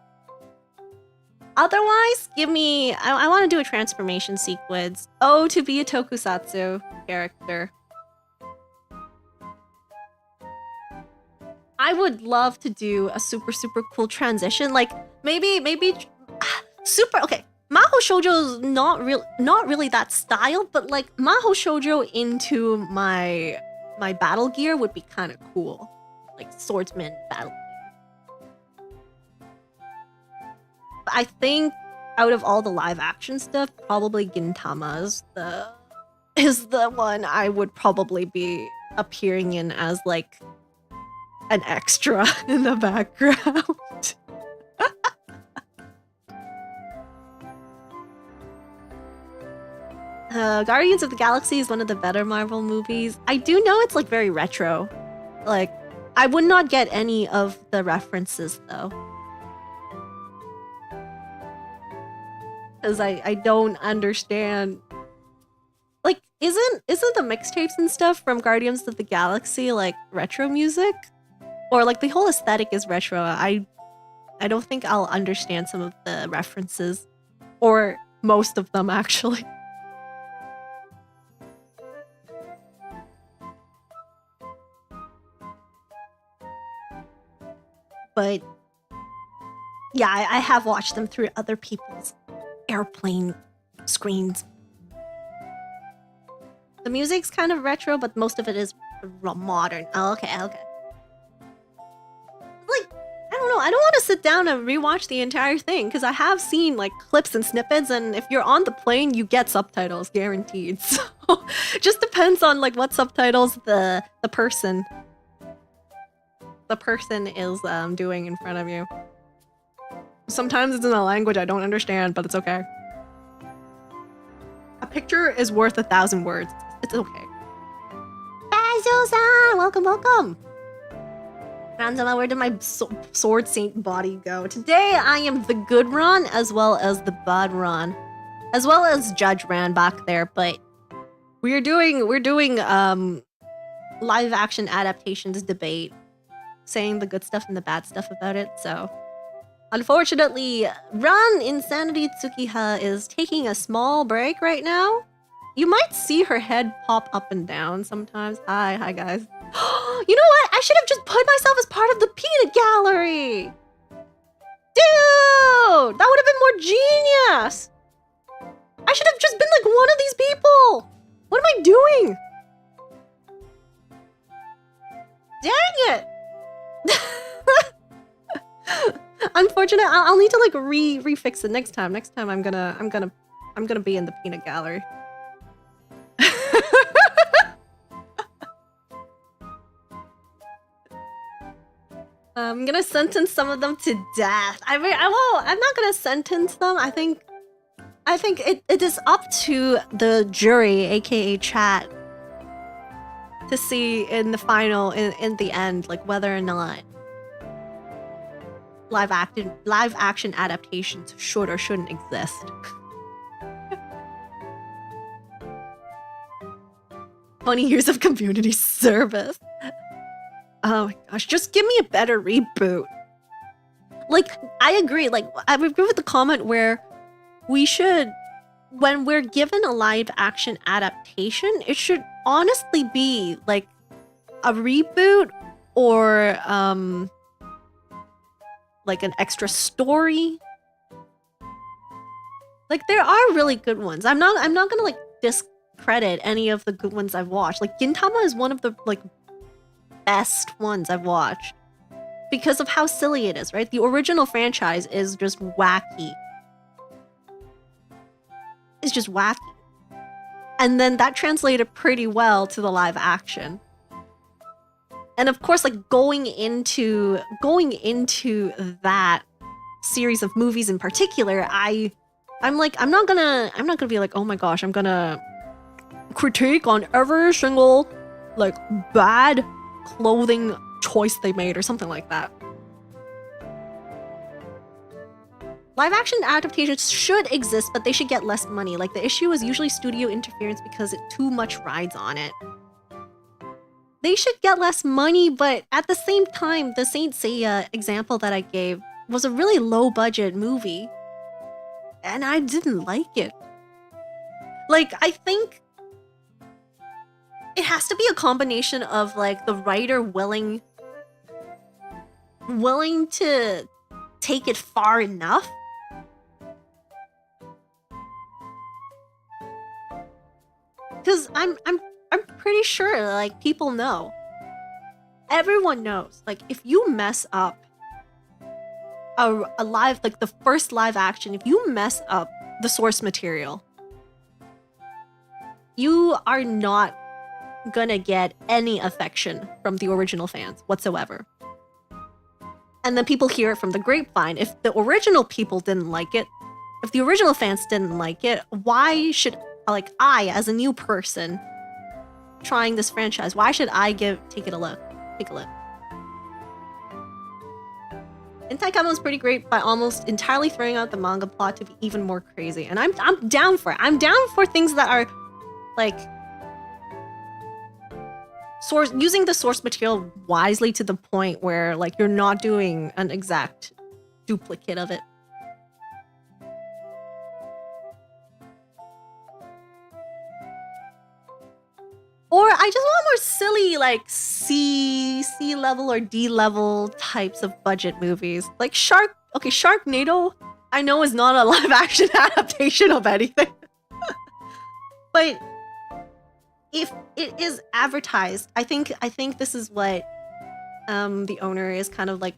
Otherwise, give me... I want to do a transformation sequence. Oh, to be a tokusatsu character. I would love to do a super cool transition. Like, maybe... super... Okay, Maho Shoujo's not really that style, but like Maho Shoujo into my battle gear would be kind of cool. Like swordsman battle gear. But I think out of all the live action stuff, probably Gintama is the one I would probably be appearing in as like an extra in the background. Guardians of the Galaxy is one of the better Marvel movies. I do know it's like very retro. Like, I would not get any of the references though. Because I don't understand. Like, isn't the mixtapes and stuff from Guardians of the Galaxy like retro music? Or like the whole aesthetic is retro. I don't think I'll understand some of the references. Or most of them actually. But yeah, I have watched them through other people's airplane screens. The music's kind of retro, but most of it is modern. Oh, okay. Like, I don't know. I don't want to sit down and rewatch the entire thing because I have seen like clips and snippets, and if you're on the plane, you get subtitles guaranteed. So just depends on like what subtitles the person is doing in front of you. Sometimes it's in a language I don't understand, but it's okay. picture is worth 1,000 words. It's okay. Bazo-san! Welcome, welcome! Ranzama, where did my sword saint body go? Today I am the good Ron as well as the bad Ron. As well as Judge Ran back there, but we're doing live action adaptations debate, saying the good stuff and the bad stuff about it, so unfortunately, Ran Insanity Tsukiha is taking a small break right now. You might see her head pop up and down sometimes. Hi guys. You know what? I should have just put myself as part of the peanut gallery. Dude, that would have been more genius. I should have just been like one of these people. What am I doing? Dang it. Unfortunate. I'll need to like refix it next time. Next time I'm gonna be in the peanut gallery. I'm gonna sentence some of them to death. I won't. I'm not gonna sentence them. I think it is up to the jury, aka chat, to see in the final, in the end, like whether or not live action adaptations should or shouldn't exist. 20 years of community service. Oh my gosh, just give me a better reboot. Like, I agree. Like, I agree with the comment where we should, when we're given a live action adaptation, it should honestly be like a reboot or like an extra story. Like, there are really good ones. I'm not gonna like discredit any of the good ones I've watched. Like, Gintama is one of the like best ones I've watched because of how silly it is, right? The original franchise is just wacky. It's just wacky. And then that translated pretty well to the live action. And of course, like going into that series of movies in particular, I'm not gonna be like, oh my gosh, I'm gonna critique on every single like bad clothing choice they made or something like that. Live action adaptations should exist, but they should get less money. Like, the issue is usually studio interference because too much rides on it. They should get less money, but at the same time, the Saint Seiya example that I gave was a really low budget movie. And I didn't like it. Like, I think it has to be a combination of like the writer willing to take it far enough. Cause I'm pretty sure like people know. Everyone knows. Like, if you mess up a live, like the first live action, if you mess up the source material, you are not gonna get any affection from the original fans whatsoever. And then people hear it from the grapevine. If the original people didn't like it, if the original fans didn't like it, why should, like, I, as a new person trying this franchise, why should I take it a look? Take a look. Hentai Kamo is pretty great by almost entirely throwing out the manga plot to be even more crazy. And I'm down for it. I'm down for things that are like using the source material wisely to the point where like you're not doing an exact duplicate of it. Or I just want more silly like C level or D level types of budget movies. Like Sharknado, I know is not a live action adaptation of anything. But if it is advertised, I think this is what the owner is kind of like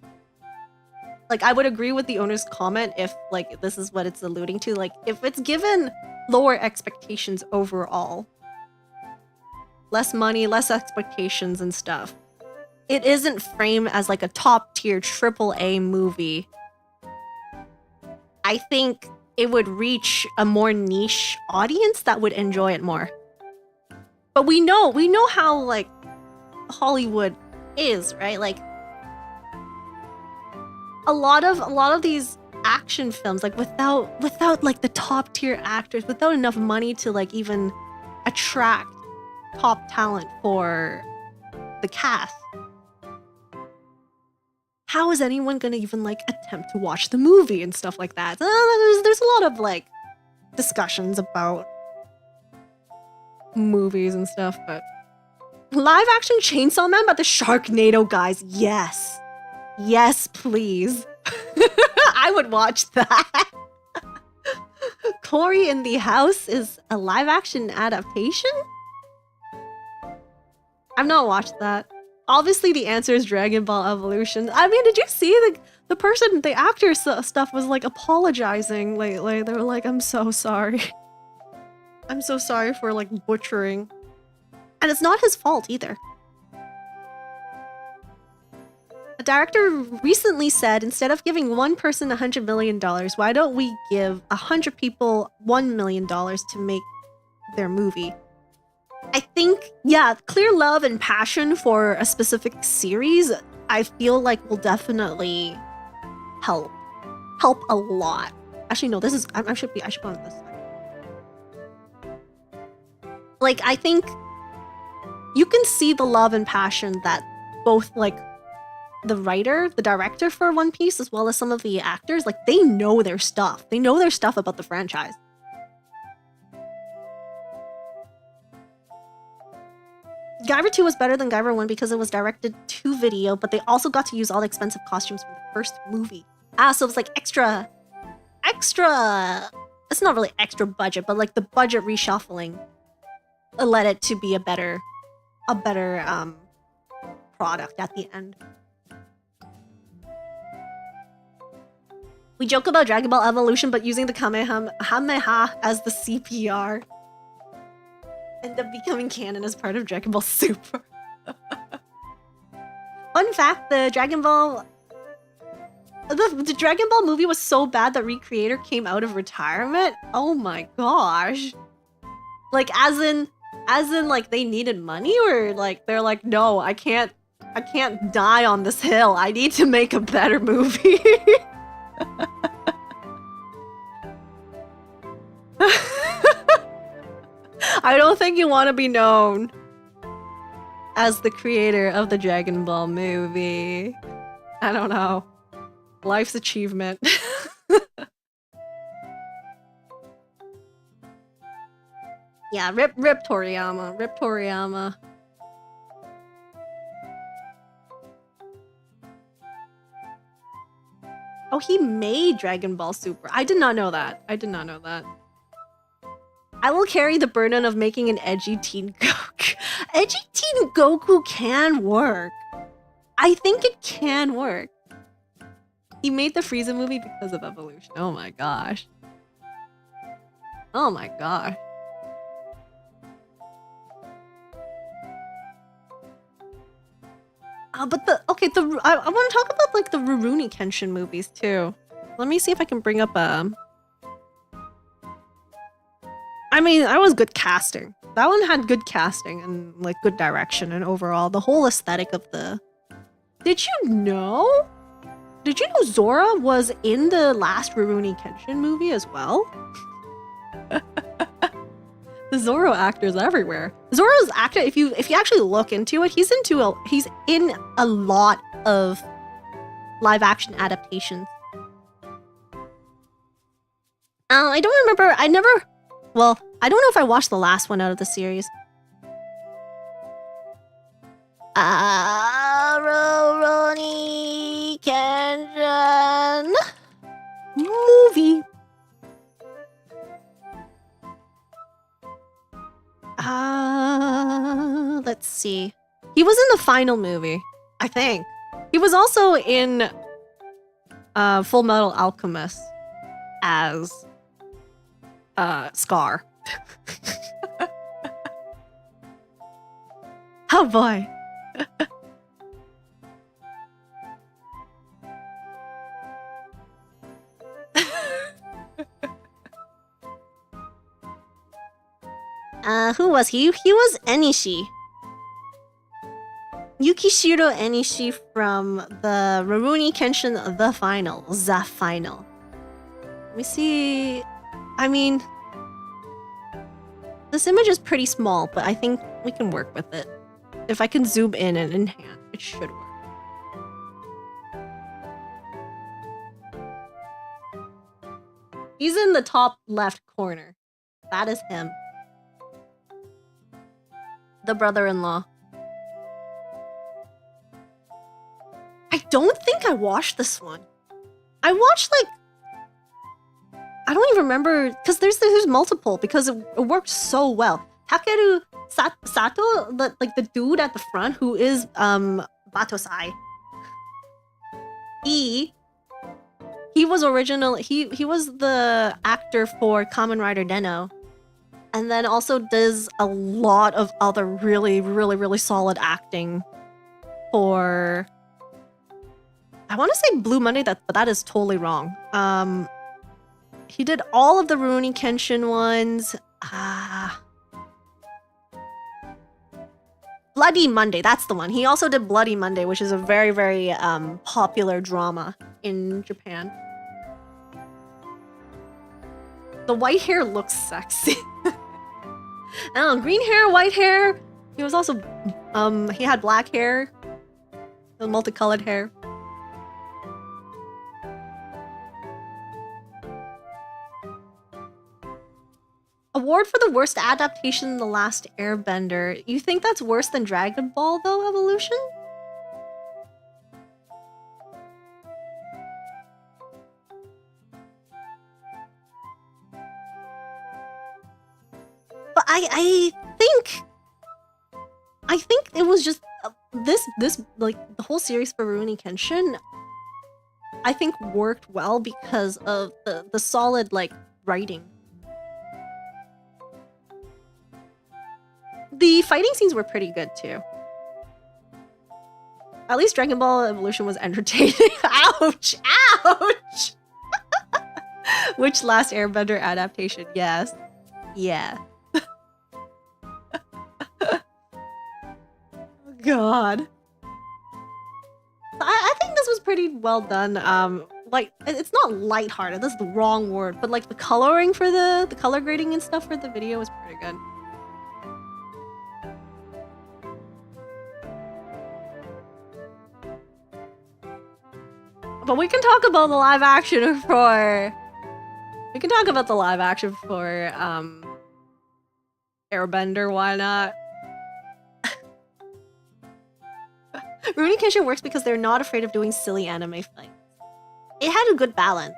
I would agree with the owner's comment if like this is what it's alluding to. Like, if it's given lower expectations overall, less money, less expectations and stuff, it isn't framed as like a top tier AAA movie, I think it would reach a more niche audience that would enjoy it more. But we know how like Hollywood is, right? Like a lot of these action films, like without like the top tier actors, without enough money to like even attract top talent for the cast, how is anyone gonna even like attempt to watch the movie and stuff like that? There's a lot of like discussions about movies and stuff, but live action Chainsaw Man about the Sharknado guys, yes. Yes, please. I would watch that. Cory in the House is a live action adaptation? I've not watched that. Obviously, the answer is Dragon Ball Evolution. I mean, did you see the person, the actor stuff was like apologizing lately. They were like, I'm so sorry. I'm so sorry for like butchering. And it's not his fault either. A director recently said, instead of giving one person $100 million, why don't we give 100 people $1 million to make their movie? I think, yeah, clear love and passion for a specific series, I feel like will definitely help a lot. Actually, no, this is, I should put on this side. Like, I think you can see the love and passion that both, like, the writer, the director for One Piece, as well as some of the actors, like, they know their stuff. They know their stuff about the franchise. Guyver 2 was better than Guyver 1 because it was directed to video, but they also got to use all the expensive costumes from the first movie. So it was like extra, it's not really extra budget, but like the budget reshuffling led it to be a better product at the end. We joke about Dragon Ball Evolution, but using the Kamehameha as the CPR end up becoming canon as part of Dragon Ball Super. Fun fact, the Dragon Ball movie was so bad that Recreator came out of retirement. Oh my gosh. Like as in like they needed money, or like they're like, no, I can't die on this hill. I need to make a better movie. I don't think you want to be known as the creator of the Dragon Ball movie. I don't know. Life's achievement. Yeah, rip Toriyama. Rip Toriyama. Oh, he made Dragon Ball Super. I did not know that. I will carry the burden of making an edgy teen Goku. Edgy teen Goku can work. I think it can work. He made the Frieza movie because of Evolution. Oh my gosh. Oh my gosh. But I want to talk about like the Rurouni Kenshin movies too. Let me see if I can bring up I mean, that was good casting. That one had good casting and like good direction, and overall the whole aesthetic of the. Did you know Zora was in the last Rurouni Kenshin movie as well? The Zoro actors everywhere. Zoro's actor, if you actually look into it, he's in a lot of live action adaptations. I don't remember. I don't know if I watched the last one out of the series. Rurouni Kenshin movie. Let's see. He was in the final movie, I think. He was also in Full Metal Alchemist as Scar. Oh boy. Who was he? He was Enishi. Yukishiro Enishi from the Rurouni Kenshin The Final. Let me see. I mean, this image is pretty small, but I think we can work with it. If I can zoom in and enhance, it should work. He's in the top left corner. That is him. The brother-in-law. I don't think I watched this one. I watched I don't even remember, because there's multiple, because it worked so well. Takeru Sato, the dude at the front who is Batosai. He was he was the actor for Kamen Rider Den-O. And then also does a lot of other really solid acting for, I want to say Blue Monday, but that is totally wrong. He did all of the Rurouni Kenshin ones. Bloody Monday, that's the one. He also did Bloody Monday, which is a very popular drama in Japan. The white hair looks sexy. Oh, green hair, white hair. He was also, he had black hair, the multicolored hair. Award for the worst adaptation in The Last Airbender. You think that's worse than Dragon Ball, though, Evolution? But I think it was just this like the whole series for Rurouni Kenshin, I think worked well because of the solid like writing. The fighting scenes were pretty good too. At least Dragon Ball Evolution was entertaining. Ouch! Ouch! Which Last Airbender adaptation? Yes. Yeah. God. I think this was pretty well done. Like, it's not lighthearted, that's the wrong word, but like the coloring for the color grading and stuff for the video was pretty good. But we can talk about the live action for... We can talk about the live action for, Airbender, why not? Rurouni Kenshin works because they're not afraid of doing silly anime fights. It had a good balance.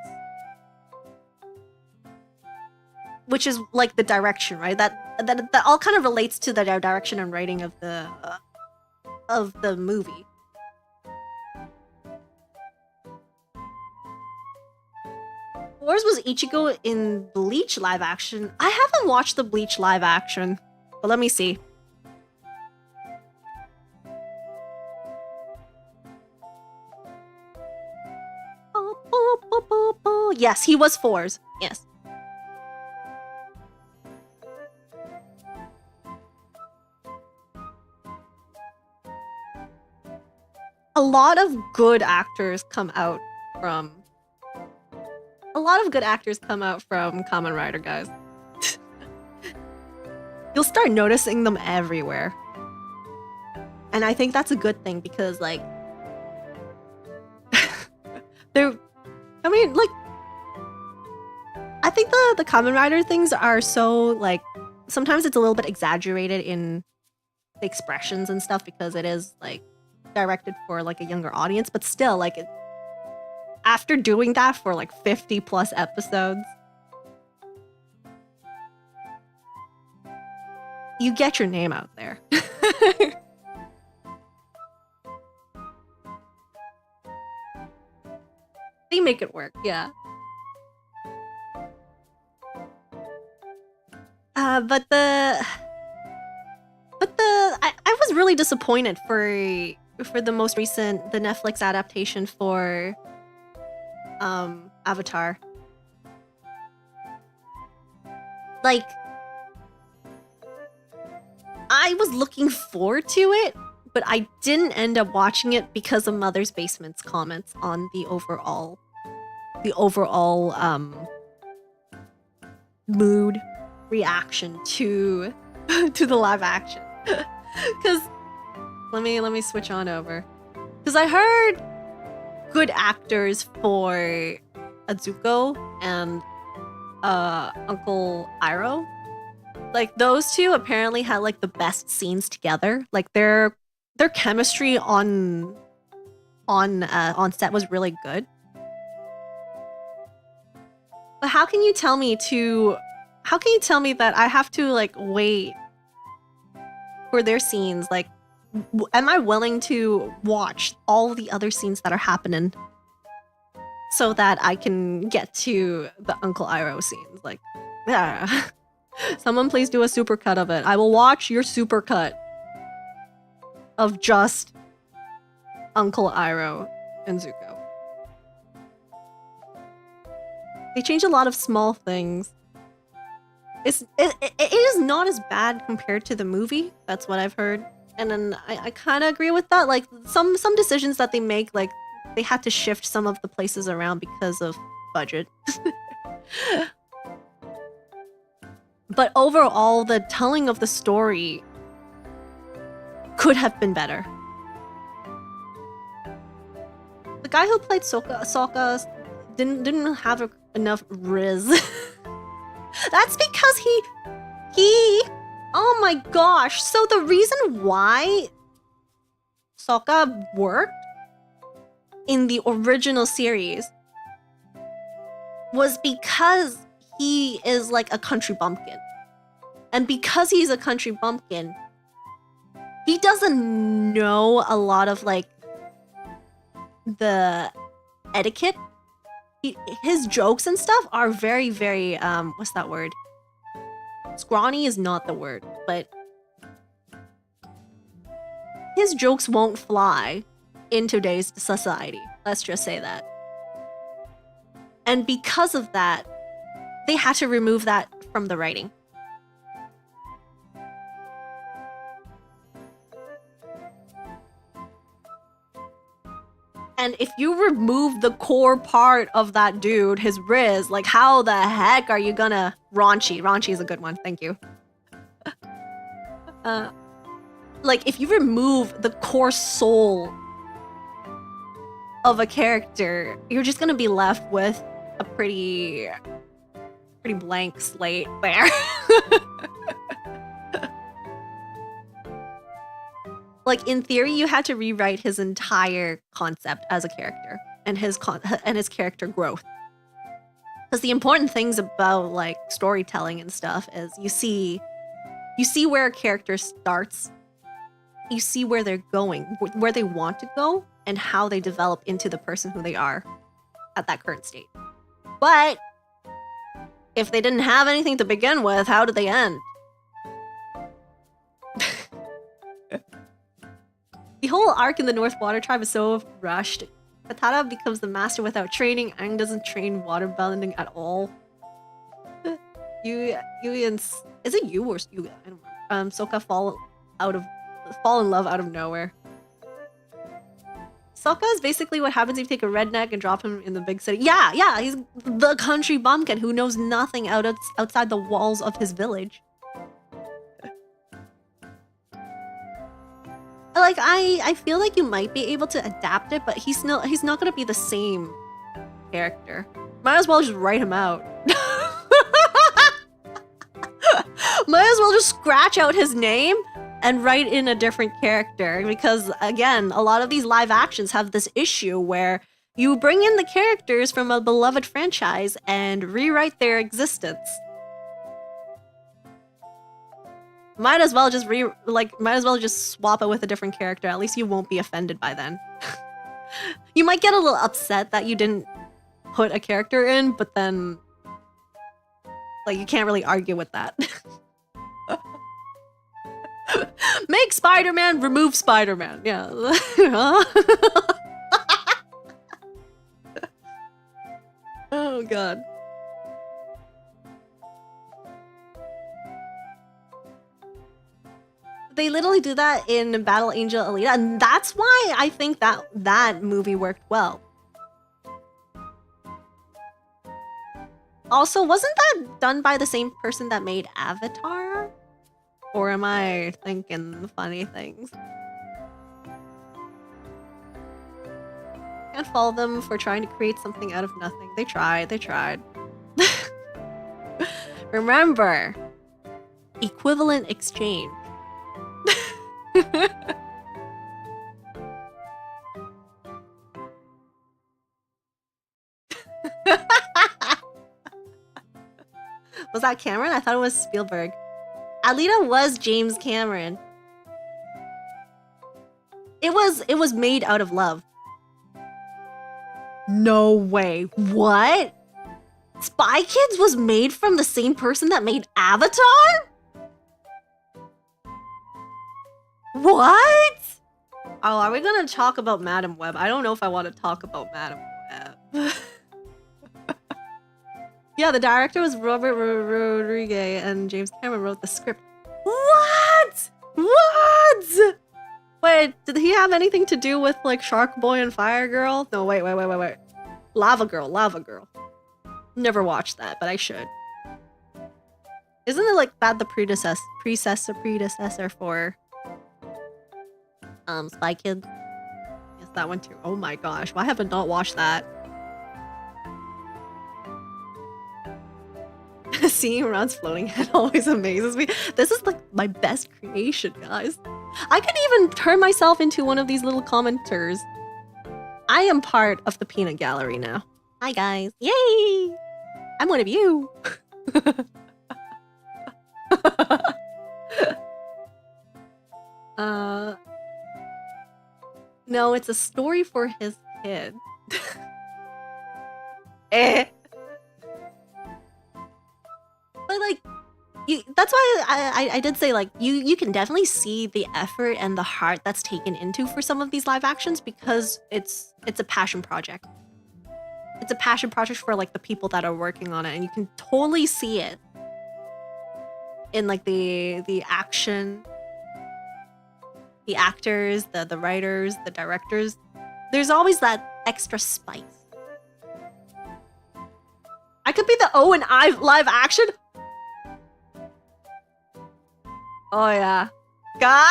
Which is, like, the direction, right? That all kind of relates to the direction and writing of the movie. Yours was Ichigo in Bleach live action. I haven't watched the Bleach live action, but let me see. Yes, he was fours. Yes. A lot of good actors come out from... A lot of good actors come out from Kamen Rider, guys. You'll start noticing them everywhere. And I think that's a good thing because, like... they're... I mean, like... I think the Kamen Rider things are so, like... Sometimes it's a little bit exaggerated in the expressions and stuff because it is, like, directed for, like, a younger audience. But still, like... After doing that for, like, 50 plus episodes... You get your name out there. They make it work, yeah. But I was really disappointed for the most recent, the Netflix adaptation for Avatar. Like, I was looking forward to it, but I didn't end up watching it because of Mother's Basement's comments on the overall mood reaction to to the live action. Cause let me switch on over. Cause I heard good actors for Azuko and Uncle Iroh. Like those two apparently had like the best scenes together. Like their chemistry on set was really good. But how can you tell me that I have to like wait for their scenes? Like, am I willing to watch all the other scenes that are happening so that I can get to the Uncle Iroh scenes? Like, yeah. Someone please do a supercut of it. I will watch your supercut of just Uncle Iroh and Zuko. They changed a lot of small things. It is not as bad compared to the movie. That's what I've heard. And then I kind of agree with that. Like some decisions that they make, like they had to shift some of the places around because of budget. But overall, the telling of the story could have been better. The guy who played Sokka didn't have enough riz. That's because he oh my gosh. So the reason why Sokka worked in the original series was because he is like a country bumpkin. And because he's a country bumpkin, he doesn't know a lot of like the etiquette. His jokes and stuff are very, very, what's that word? Scrawny is not the word, but his jokes won't fly in today's society. Let's just say that. And because of that, they had to remove that from the writing. And if you remove the core part of that dude, his riz, like how the heck are you gonna raunchy? Raunchy is a good one, thank you. Like if you remove the core soul of a character, you're just gonna be left with a pretty blank slate there. Like in theory, you had to rewrite his entire concept as a character and his character growth. Because the important things about like storytelling and stuff is you see where a character starts, you see where they're going, where they want to go, and how they develop into the person who they are at that current state. But if they didn't have anything to begin with, how did they end? The whole arc in the North Water Tribe is so rushed. Katara becomes the master without training. Aang doesn't train waterbending at all. Yui and is it you or Yui? I don't remember. Sokka fall in love out of nowhere. Sokka is basically what happens if you take a redneck and drop him in the big city. Yeah, he's the country bumpkin who knows nothing outside the walls of his village. Like I feel like you might be able to adapt it, but he's not gonna be the same character. Might as well just write him out. Might as well just scratch out his name and write in a different character, because again, a lot of these live actions have this issue where you bring in the characters from a beloved franchise and rewrite their existence. Might as well just swap it with a different character. At least you won't be offended by then. You might get a little upset that you didn't put a character in, but then like you can't really argue with that. Make Spider-Man, remove Spider-Man. Yeah. Oh god. They literally do that in Battle Angel Alita, and that's why I think that movie worked well. Also, wasn't that done by the same person that made Avatar? Or am I thinking funny things? Can't fault them for trying to create something out of nothing. They tried. Remember, equivalent exchange. Was that Cameron? I thought it was Spielberg. Alita was James Cameron. It was made out of love. No way. What? Spy Kids was made from the same person that made Avatar? What? Oh, are we gonna talk about Madam Web? I don't know if I want to talk about Madam Web. Yeah, the director was Robert Rodriguez and James Cameron wrote the script. What? What? Wait, did he have anything to do with like Shark Boy and Fire Girl? No, wait. Lava Girl. Never watched that, but I should. Isn't it like that the predecessor for Spy Kids? Yes, that one too. Oh my gosh, why have I not watched that? Seeing Ron's floating head always amazes me. This is like my best creation, guys. I could even turn myself into one of these little commenters. I am part of the peanut gallery now. Hi guys. Yay! I'm one of you. No, it's a story for his kid. But like, that's why I did say like you can definitely see the effort and the heart that's taken into for some of these live actions because it's a passion project. It's a passion project for like the people that are working on it, and you can totally see it in like the action, the actors, the writers, the directors. There's always that extra spice. I could be the O in I live action. Oh yeah. Guys!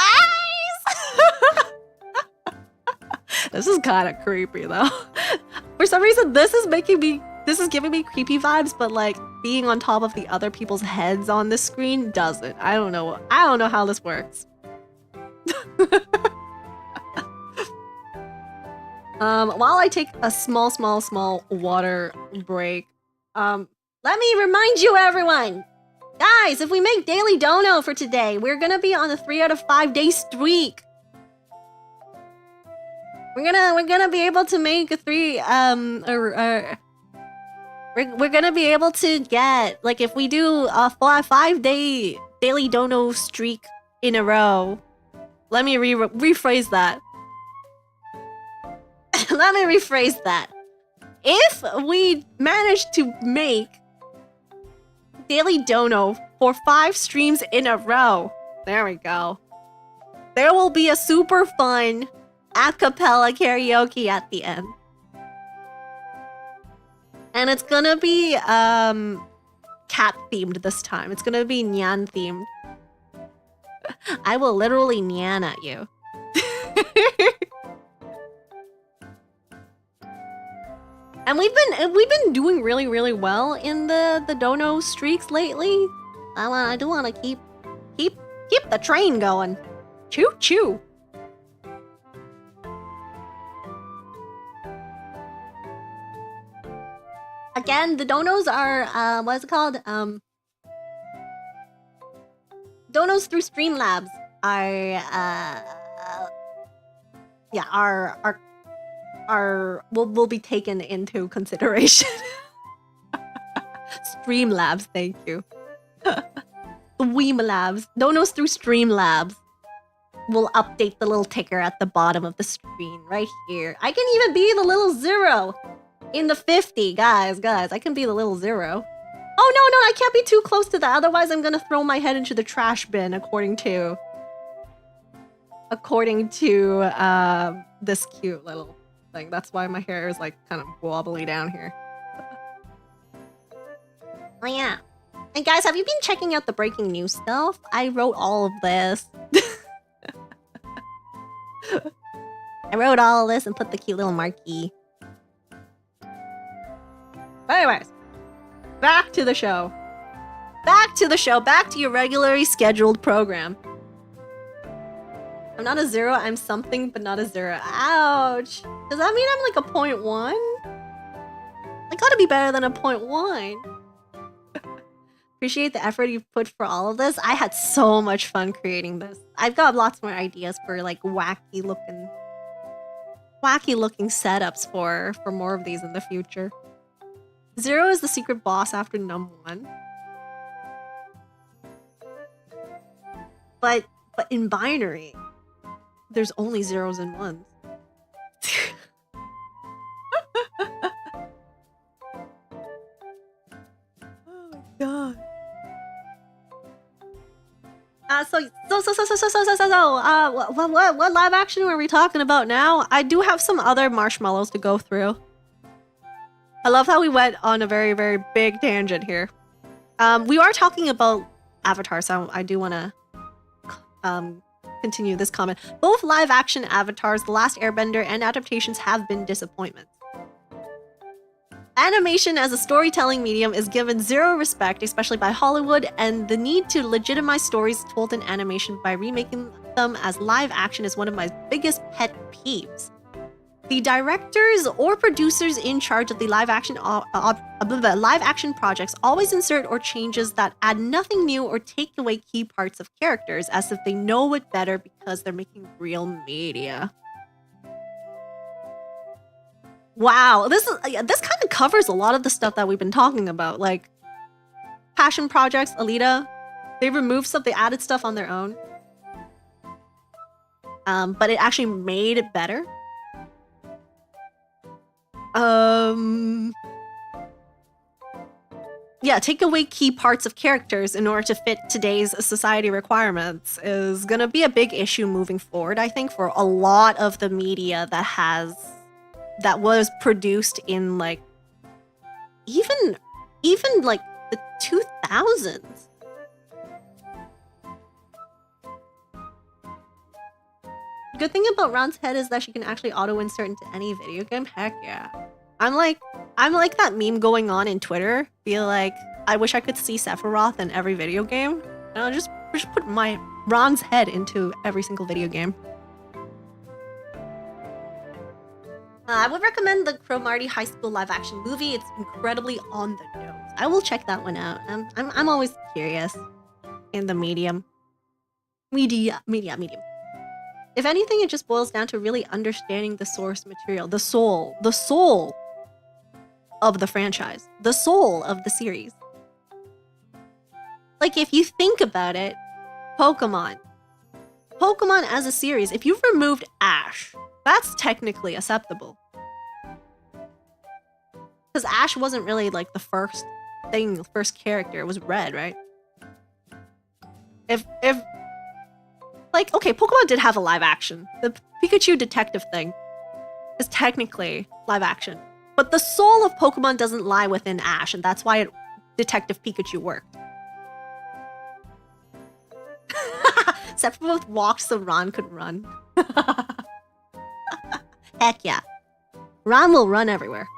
This is kind of creepy though. For some reason, this is giving me creepy vibes, but like being on top of the other people's heads on the screen doesn't. I don't know how this works. While I take a small water break, let me remind you everyone. Guys, if we make Daily Dono for today, we're gonna be on a 3 out of 5 day streak. We're gonna be able to make a we're gonna be able to get, like, if we do a 5 day Daily Dono streak in a row. Let me rephrase that. Let me rephrase that. If we manage to make Daily Dono for 5 streams in a row, there we go, there will be a super fun a cappella karaoke at the end. And it's gonna be cat themed this time. It's gonna be Nyan themed. I will literally Nyan at you. And we've been doing really well in the dono streaks lately. I do want to keep the train going. Choo choo. Again, the donos are what is it called? Donos through Streamlabs will be taken into consideration. Streamlabs, thank you. Streamlabs. Donos through Streamlabs will update the little ticker at the bottom of the screen right here. I can even be the little 0 in the 50, guys. I can be the little 0. Oh no, I can't be too close to that. Otherwise, I'm gonna throw my head into the trash bin, according to according to this cute little thing. That's why my hair is like kind of wobbly down here. Oh yeah. And guys, have you been checking out the breaking news stuff? I wrote all of this. I wrote all of this and put the cute little marquee. But anyways, back to the show. Back to the show. Back to your regularly scheduled program. I'm not a 0, I'm something, but not a 0. Ouch. Does that mean I'm like a 0.1? I gotta be better than a 0.1. Appreciate the effort you've put for all of this. I had so much fun creating this. I've got lots more ideas for like wacky looking setups for more of these in the future. 0 is the secret boss after num 1. But in binary, there's only 0s and 1s. Oh my god. What live action are we talking about now? I do have some other marshmallows to go through. I love how we went on a very, very big tangent here. We are talking about Avatar, so I do want to continue this comment. Both live action avatars, The Last Airbender and Adaptations have been disappointments. Animation as a storytelling medium is given 0 respect, especially by Hollywood, and the need to legitimize stories told in animation by remaking them as live action is one of my biggest pet peeves. The directors or producers in charge of the live action projects always insert or changes that add nothing new or take away key parts of characters as if they know it better because they're making real media. Wow, this kind of covers a lot of the stuff that we've been talking about, like passion projects, Alita. They removed stuff, they added stuff on their own, but it actually made it better. Yeah, take away key parts of characters in order to fit today's society requirements is gonna be a big issue moving forward, I think, for a lot of the media that was produced in like even like the 2000s. Good thing about Ron's head is that she can actually auto-insert into any video game. Heck yeah. I'm like that meme going on in Twitter. Feel like I wish I could see Sephiroth in every video game. And I'll just put my Ron's head into every single video game. I would recommend the Cromartie High School live-action movie. It's incredibly on the nose. I will check that one out. I'm always curious in the medium. If anything, it just boils down to really understanding the source material, the soul of the franchise, the soul of the series. Like, if you think about it, Pokemon as a series, if you've removed Ash, that's technically acceptable. Because Ash wasn't really like the first character, it was Red, right? If like, okay, Pokemon did have a live action. The Pikachu detective thing is technically live action. But the soul of Pokemon doesn't lie within Ash, and that's why Detective Pikachu worked. Sephiroth walked so Ron could run. Heck yeah. Ron will run everywhere.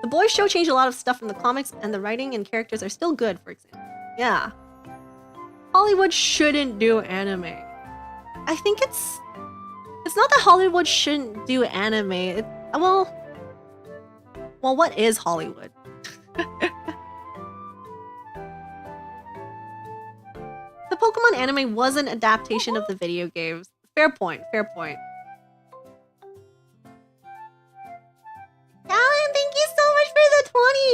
The Boys Show changed a lot of stuff from the comics, and the writing and characters are still good, for example. Yeah. Hollywood shouldn't do anime. I think it's not that Hollywood shouldn't do anime. Well, what is Hollywood? The Pokemon anime was an adaptation of the video games. Fair point. Alan, thank you so much for the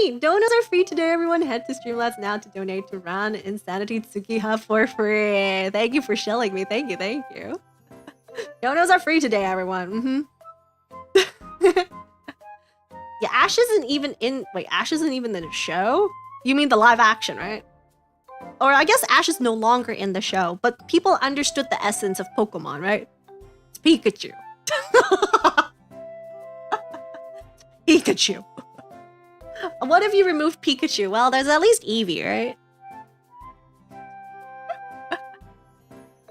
20! Donuts are free today, everyone. Head to Streamlabs now to donate to Ran Insanity Tsukiha for free. Thank you for shelling me. Thank you. Donuts are free today, everyone. Yeah, Ash isn't even in the show? You mean the live action, right? Or I guess Ash is no longer in the show, but people understood the essence of Pokemon, right? It's Pikachu. Pikachu. What if you remove Pikachu? Well, there's at least Eevee, right?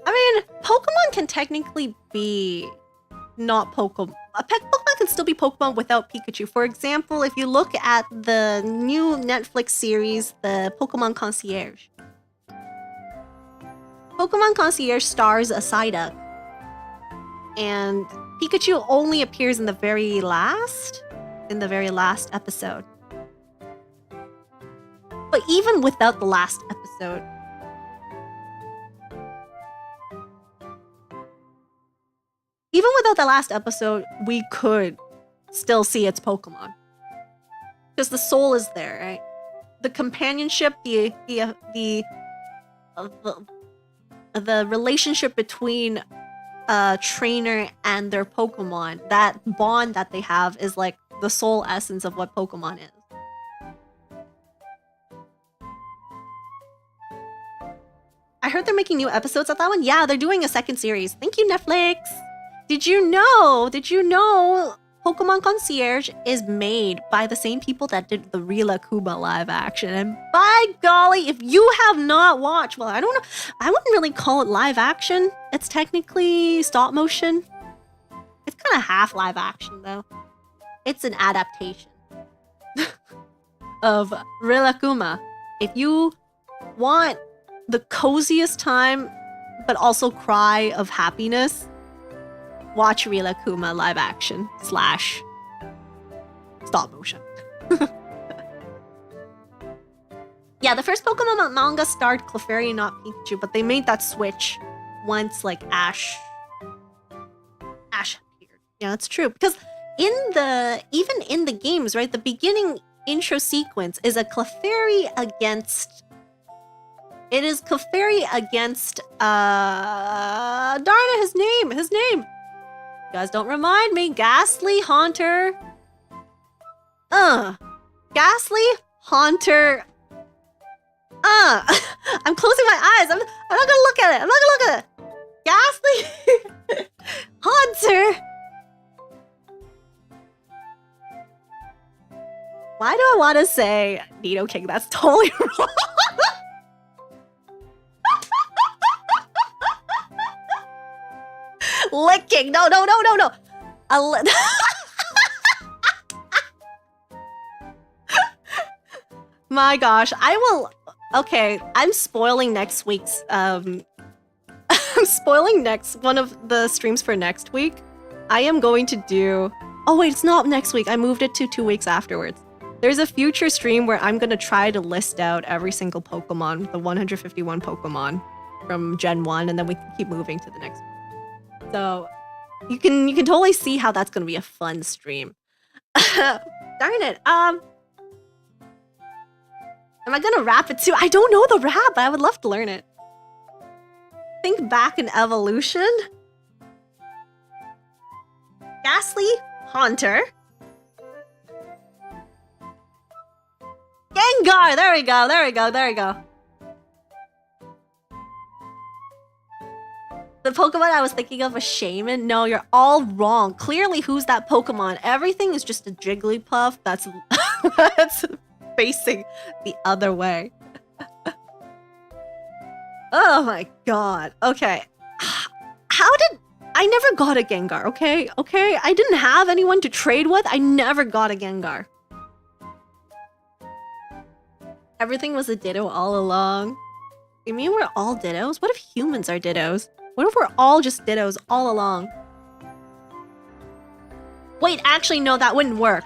I mean, Pokemon can technically be not Pokemon. Pokemon can still be Pokemon without Pikachu. For example, if you look at the new Netflix series, the Pokemon Concierge. Pokemon Concierge stars a Psyduck. And Pikachu only appears in the very last episode. But even without the last episode, we could still see its Pokemon. Because the soul is there, right? The companionship, the relationship between a trainer and their Pokemon, that bond that they have is like the soul essence of what Pokemon is. I heard they're making new episodes of that one. Yeah, they're doing a second series. Thank you, Netflix. Did you know Pokemon Concierge is made by the same people that did the Rilakkuma live action? And by golly, if you have not watched, well, I don't know, I wouldn't really call it live action. It's technically stop motion. It's kind of half live action though. It's an adaptation of Rilakkuma. If you want the coziest time, but also cry of happiness, watch Rilakkuma live action / stop motion. Yeah, the first Pokemon manga starred Clefairy, not Pikachu, but they made that switch once like Ash appeared. Yeah, that's true. Because even in the games, right, the beginning intro sequence is a Clefairy against darn it, his name. You guys don't remind me. Ghastly, Haunter. Ghastly, Haunter. I'm closing my eyes. I'm not gonna look at it. Ghastly, Haunter. Why do I want to say Nidoking? That's totally wrong. Licking. No. My gosh, I will. Okay, I'm spoiling next week's. I'm spoiling one of the streams for next week. I am going to do. Oh wait, it's not next week. I moved it to 2 weeks afterwards. There's a future stream where I'm gonna try to list out every single Pokemon, the 151 Pokemon from Gen 1, and then we can keep moving to the next one. So you can totally see how that's gonna be a fun stream. Darn it. Am I gonna rap it too? I don't know the rap, but I would love to learn it. Think back in evolution. Ghastly, Haunter. Gengar! There we go. The Pokemon I was thinking of was Shaman. No, you're all wrong. Clearly, who's that Pokemon? Everything is just a Jigglypuff that's facing the other way. Oh my god. Okay. I never got a Gengar, okay? I didn't have anyone to trade with. I never got a Gengar. Everything was a Ditto all along. You mean we're all Dittos? What if humans are Dittos? What if we're all just Dittos all along? Wait, actually, no, that wouldn't work.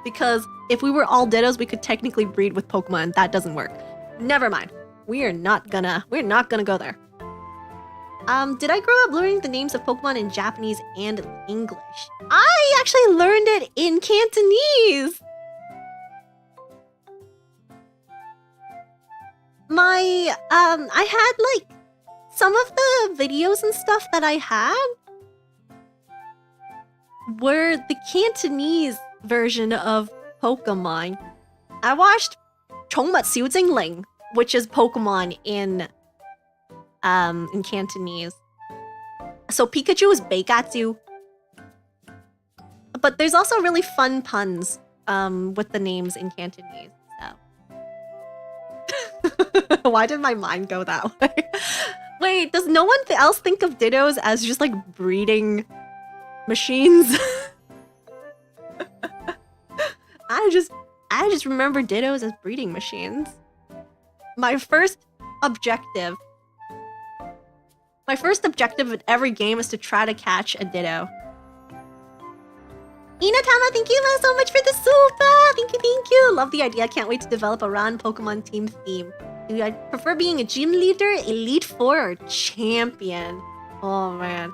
Because if we were all Dittos, we could technically breed with Pokemon. That doesn't work. Never mind. We're not gonna go there. Did I grow up learning the names of Pokemon in Japanese and English? I actually learned it in Cantonese. I had like some of the videos and stuff that I had were the Cantonese version of Pokemon. I watched Chongmatsu Jingling, which is Pokemon in Cantonese. So Pikachu is Beikatsu. But there's also really fun puns with the names in Cantonese. So why did my mind go that way? Wait, does no one else think of Dittos as just like breeding machines? I just remember Dittos as breeding machines. My first objective in every game is to try to catch a Ditto. Inatama, thank you so much for the super! Thank you! Love the idea, can't wait to develop a Ran Pokemon team theme. Do I prefer being a gym leader, Elite Four, or champion? Oh man.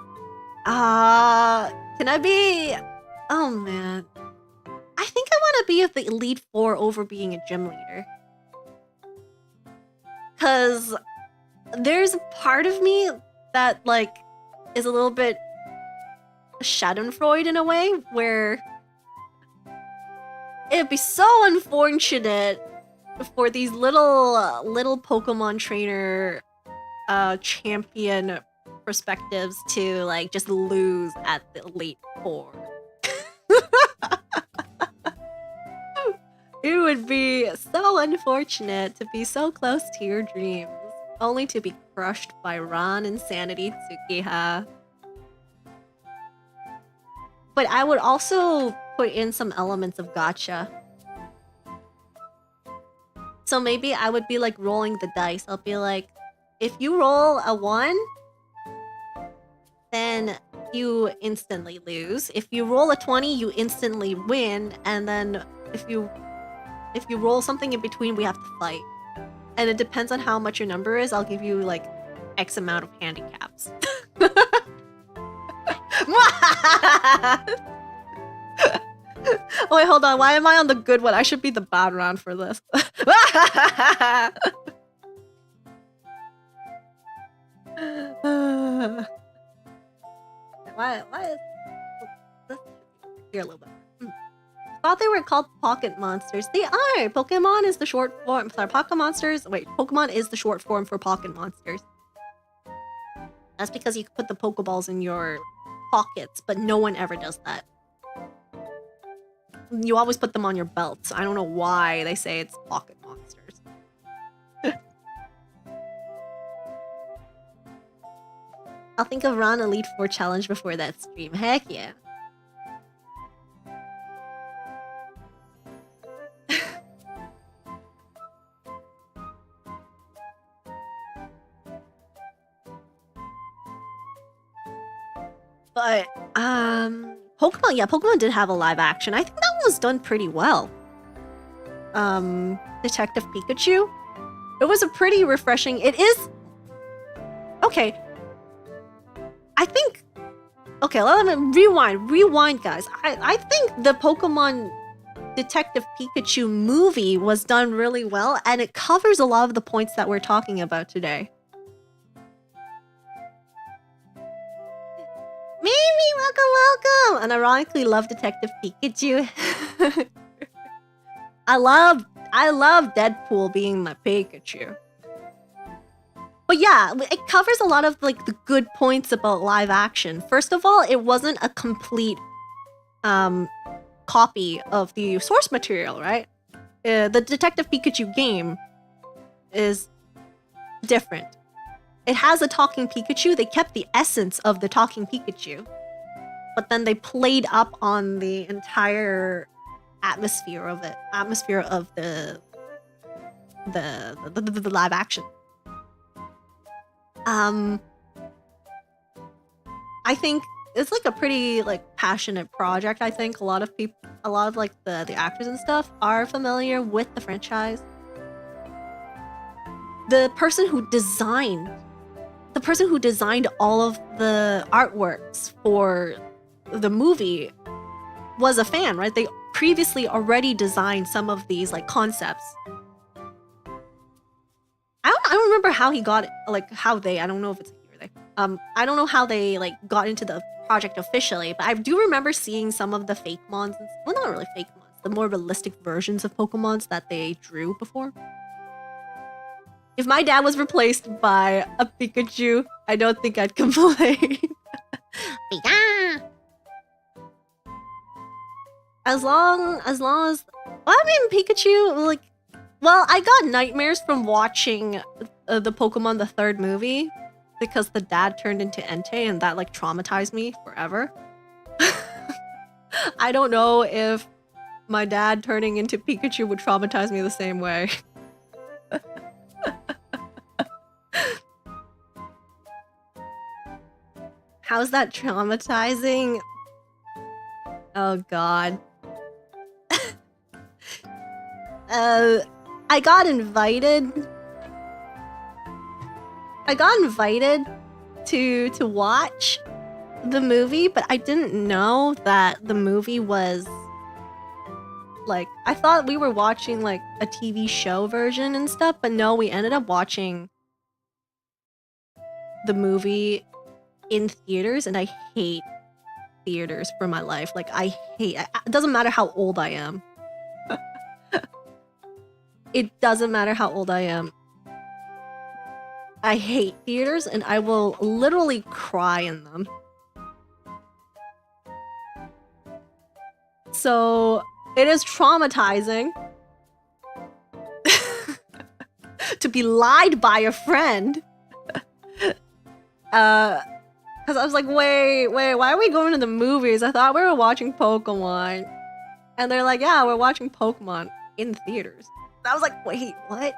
Can I be... Oh man. I think I want to be at the Elite Four over being a gym leader. Cause there's a part of me that like is a little bit Schadenfreude in a way, where it'd be so unfortunate for these little Pokemon trainer champion perspectives to like just lose at the Elite Four. It would be so unfortunate to be so close to your dreams, only to be crushed by Ran Insanity Tsukiha. But I would also put in some elements of gacha. So maybe I would be like rolling the dice. I'll be like, if you roll a 1, then you instantly lose. If you roll a 20, you instantly win. And then if you roll something in between, we have to fight. And it depends on how much your number is. I'll give you like X amount of handicaps. Wait, hold on. Why am I on the good one? I should be the bad round for this. Why is this here a little bit? Thought they were called pocket monsters. They are. Pokemon is the short form. Sorry, pocket monsters. Wait, Pokemon is the short form for pocket monsters. That's because you can put the Pokeballs in your pockets, but no one ever does that. You always put them on your belts. I don't know why they say it's pocket monsters. I'll think of Ron Elite Four challenge before that stream. Heck yeah. But, Pokemon, yeah, Pokemon did have a live action. I think that one was done pretty well. Detective Pikachu. It was a pretty refreshing... It is... Okay. I think... Okay, let me rewind. Rewind, guys. I think the Pokemon Detective Pikachu movie was done really well, and it covers a lot of the points that we're talking about today. Mimi, welcome! Unironically love Detective Pikachu. I love Deadpool being my Pikachu. But yeah, it covers a lot of like the good points about live action. First of all, it wasn't a complete copy of the source material, right? The Detective Pikachu game is different. It has a talking Pikachu. They kept the essence of the talking Pikachu, but then they played up on the entire atmosphere of it. Atmosphere of the live action. I think it's like a pretty like passionate project. I think a lot of like the actors and stuff are familiar with the franchise. The person who designed all of the artworks for the movie was a fan, right? They previously already designed some of these like concepts. I don't remember how he got it, like how they, I don't know if it's he or they. I don't know how they like got into the project officially, but I do remember seeing some of the fake mons, well, not really fake mons, the more realistic versions of Pokemons that they drew before. If my dad was replaced by a Pikachu, I don't think I'd complain. Pika! As long as well, I mean Pikachu, like, well, I got nightmares from watching the Pokemon the third movie because the dad turned into Entei and that like traumatized me forever. I don't know if my dad turning into Pikachu would traumatize me the same way. How's that traumatizing? Oh god. I got invited to watch the movie, but I didn't know that the movie was like, I thought we were watching like a TV show version and stuff, but no, we ended up watching the movie in theaters, and I hate theaters for my life. Like, I hate it. It doesn't matter how old I am. It doesn't matter how old I am. I hate theaters, and I will literally cry in them. So, it is traumatizing to be lied by a friend. Because I was like, wait, why are we going to the movies? I thought we were watching Pokemon. And they're like, yeah, we're watching Pokemon in theaters. I was like, wait, what?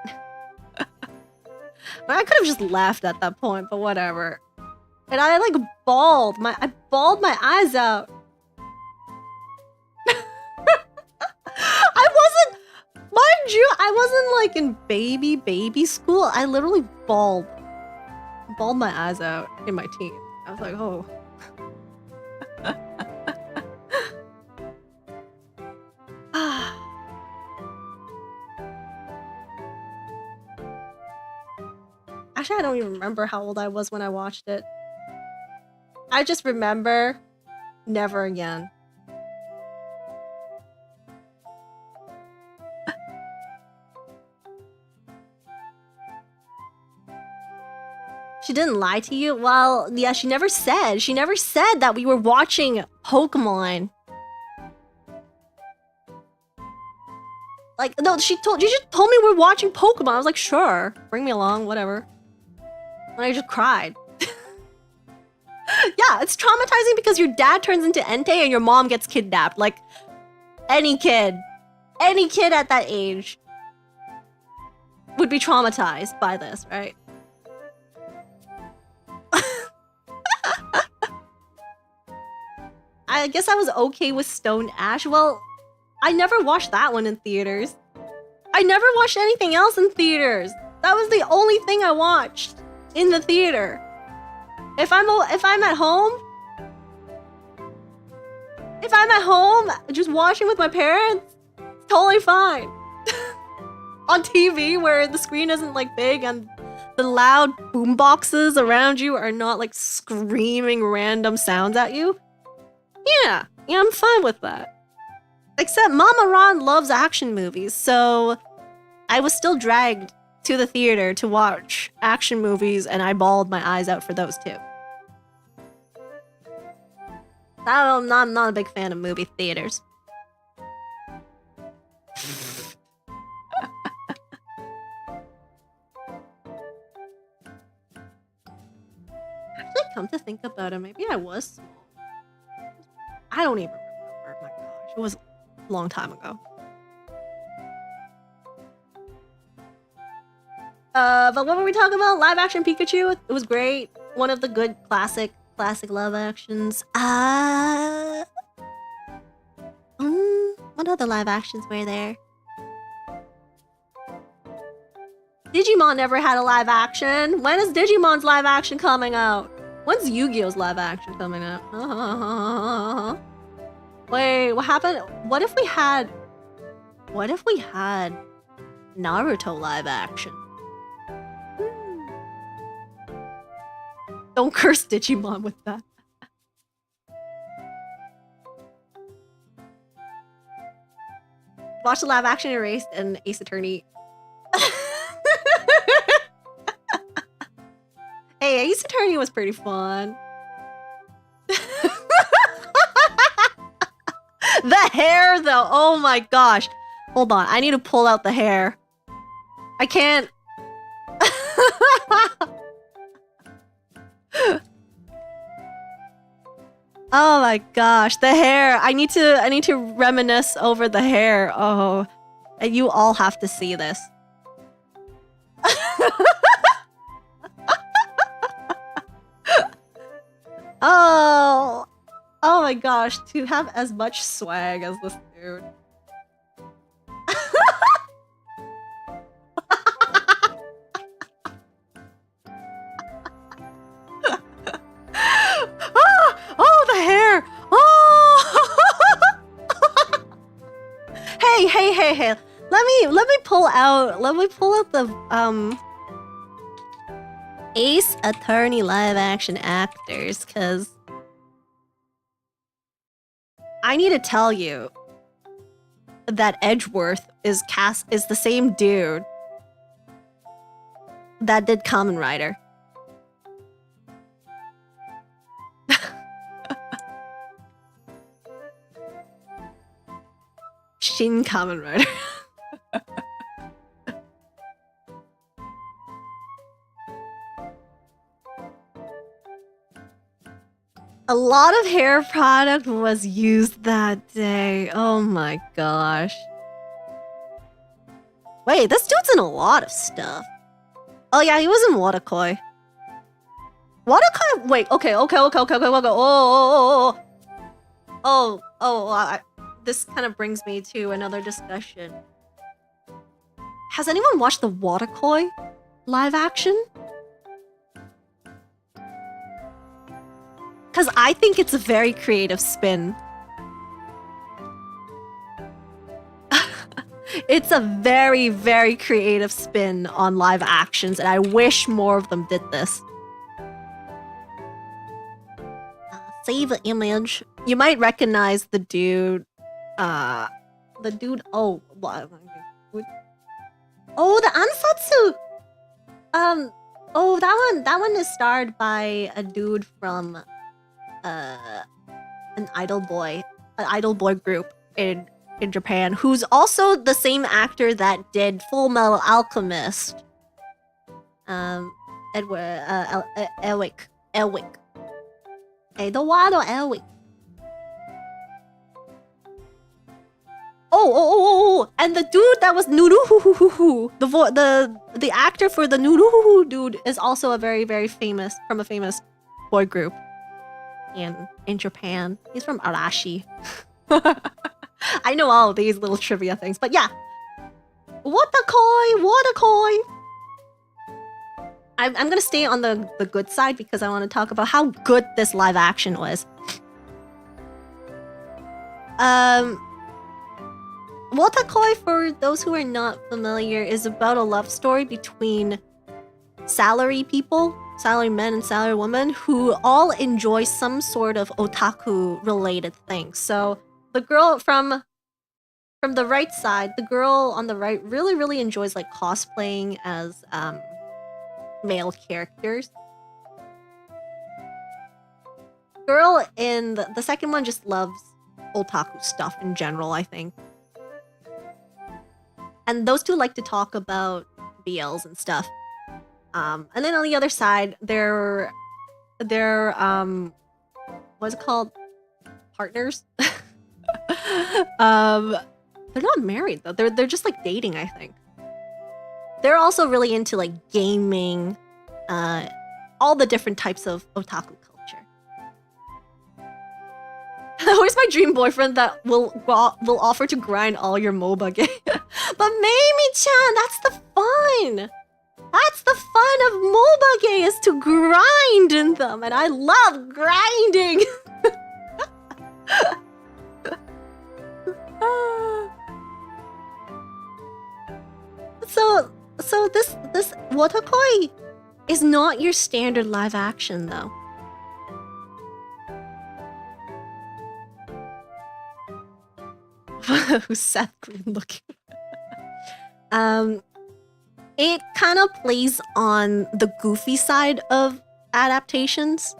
I could have just laughed at that point, but whatever. And I like bawled my eyes out. Mind you, I wasn't like in baby school. I literally bawled my eyes out in my teens. I was like, oh. Actually, I don't even remember how old I was when I watched it. I just remember never again. She didn't lie to you? Well, yeah, she never said that we were watching Pokemon. Like, no, you just told me we're watching Pokemon. I was like, sure, bring me along, whatever. And I just cried. Yeah, it's traumatizing because your dad turns into Entei and your mom gets kidnapped. Like, any kid at that age would be traumatized by this, right? I guess I was okay with Stone Ash. Well, I never watched that one in theaters. I never watched anything else in theaters. That was the only thing I watched in the theater. If I'm at home, just watching with my parents, it's totally fine. On TV where the screen isn't like big and the loud boom boxes around you are not like screaming random sounds at you. Yeah, I'm fine with that. Except Mama Ron loves action movies, so I was still dragged to the theater to watch action movies, and I bawled my eyes out for those too. I'm not a big fan of movie theaters. Actually, come to think about it, maybe I was small. I don't even remember. My gosh, it was a long time ago. But what were we talking about? Live action Pikachu? It was great. One of the good classic live actions. What other live actions were there? Digimon never had a live action. When is Digimon's live action coming out? When's Yu-Gi-Oh's live action coming out? Wait, what happened? What if we had Naruto live action? Don't curse Digimon with that. Watch the live action Erased and Ace Attorney. Hey, Ace Attorney was pretty fun. hair though. Oh my gosh. Hold on. I need to pull out the hair. I can't. Oh my gosh, the hair. I need to reminisce over the hair. Oh, and you all have to see this. Oh. Oh my gosh, to have as much swag as this dude. Oh, the hair. Oh. Hey. Let me pull out the Ace Attorney live action actors, cuz I need to tell you that Edgeworth is the same dude that did Kamen Rider. Shin Kamen Rider. A lot of hair product was used that day. Oh my gosh. Wait, this dude's in a lot of stuff. Oh yeah, he was in Watakoi. Watakoi? Wait, okay. This kind of brings me to another discussion. Has anyone watched the Watakoi live action? Because I think it's a very creative spin. It's a very, very creative spin on live actions, and I wish more of them did this. Save image. You might recognize the dude. Oh, what? Oh, the Ansatsu. Oh, that one is starred by a dude from an idol boy group in Japan, who's also the same actor that did Full Metal Alchemist. Elwick. Eduardo Elwick. Oh, and the dude that was Nuruhuhuhu, the actor for the Nuruhuhu dude is also a very, very famous boy group in Japan. He's from Arashi. I know all these little trivia things, but yeah. Watakoi. I'm gonna stay on the good side because I want to talk about how good this live action was. Watakoi, for those who are not familiar, is about a love story between salary men and salary women who all enjoy some sort of otaku related thing. So the girl from the right side, the girl on the right really, really enjoys like cosplaying as male characters. Girl in the second one just loves otaku stuff in general, I think. And those two like to talk about BLs and stuff. And then on the other side, they're what's it called? Partners? They're not married though. They're just like dating, I think. They're also really into like gaming, all the different types of otaku culture. Where's my dream boyfriend that will offer to grind all your MOBA games? But Mamie-chan, that's the fun! That's the fun of MOBA games, is to grind in them, and I love grinding! So this Watakoi is not your standard live action though. Who's Seth Green looking? It kind of plays on the goofy side of adaptations,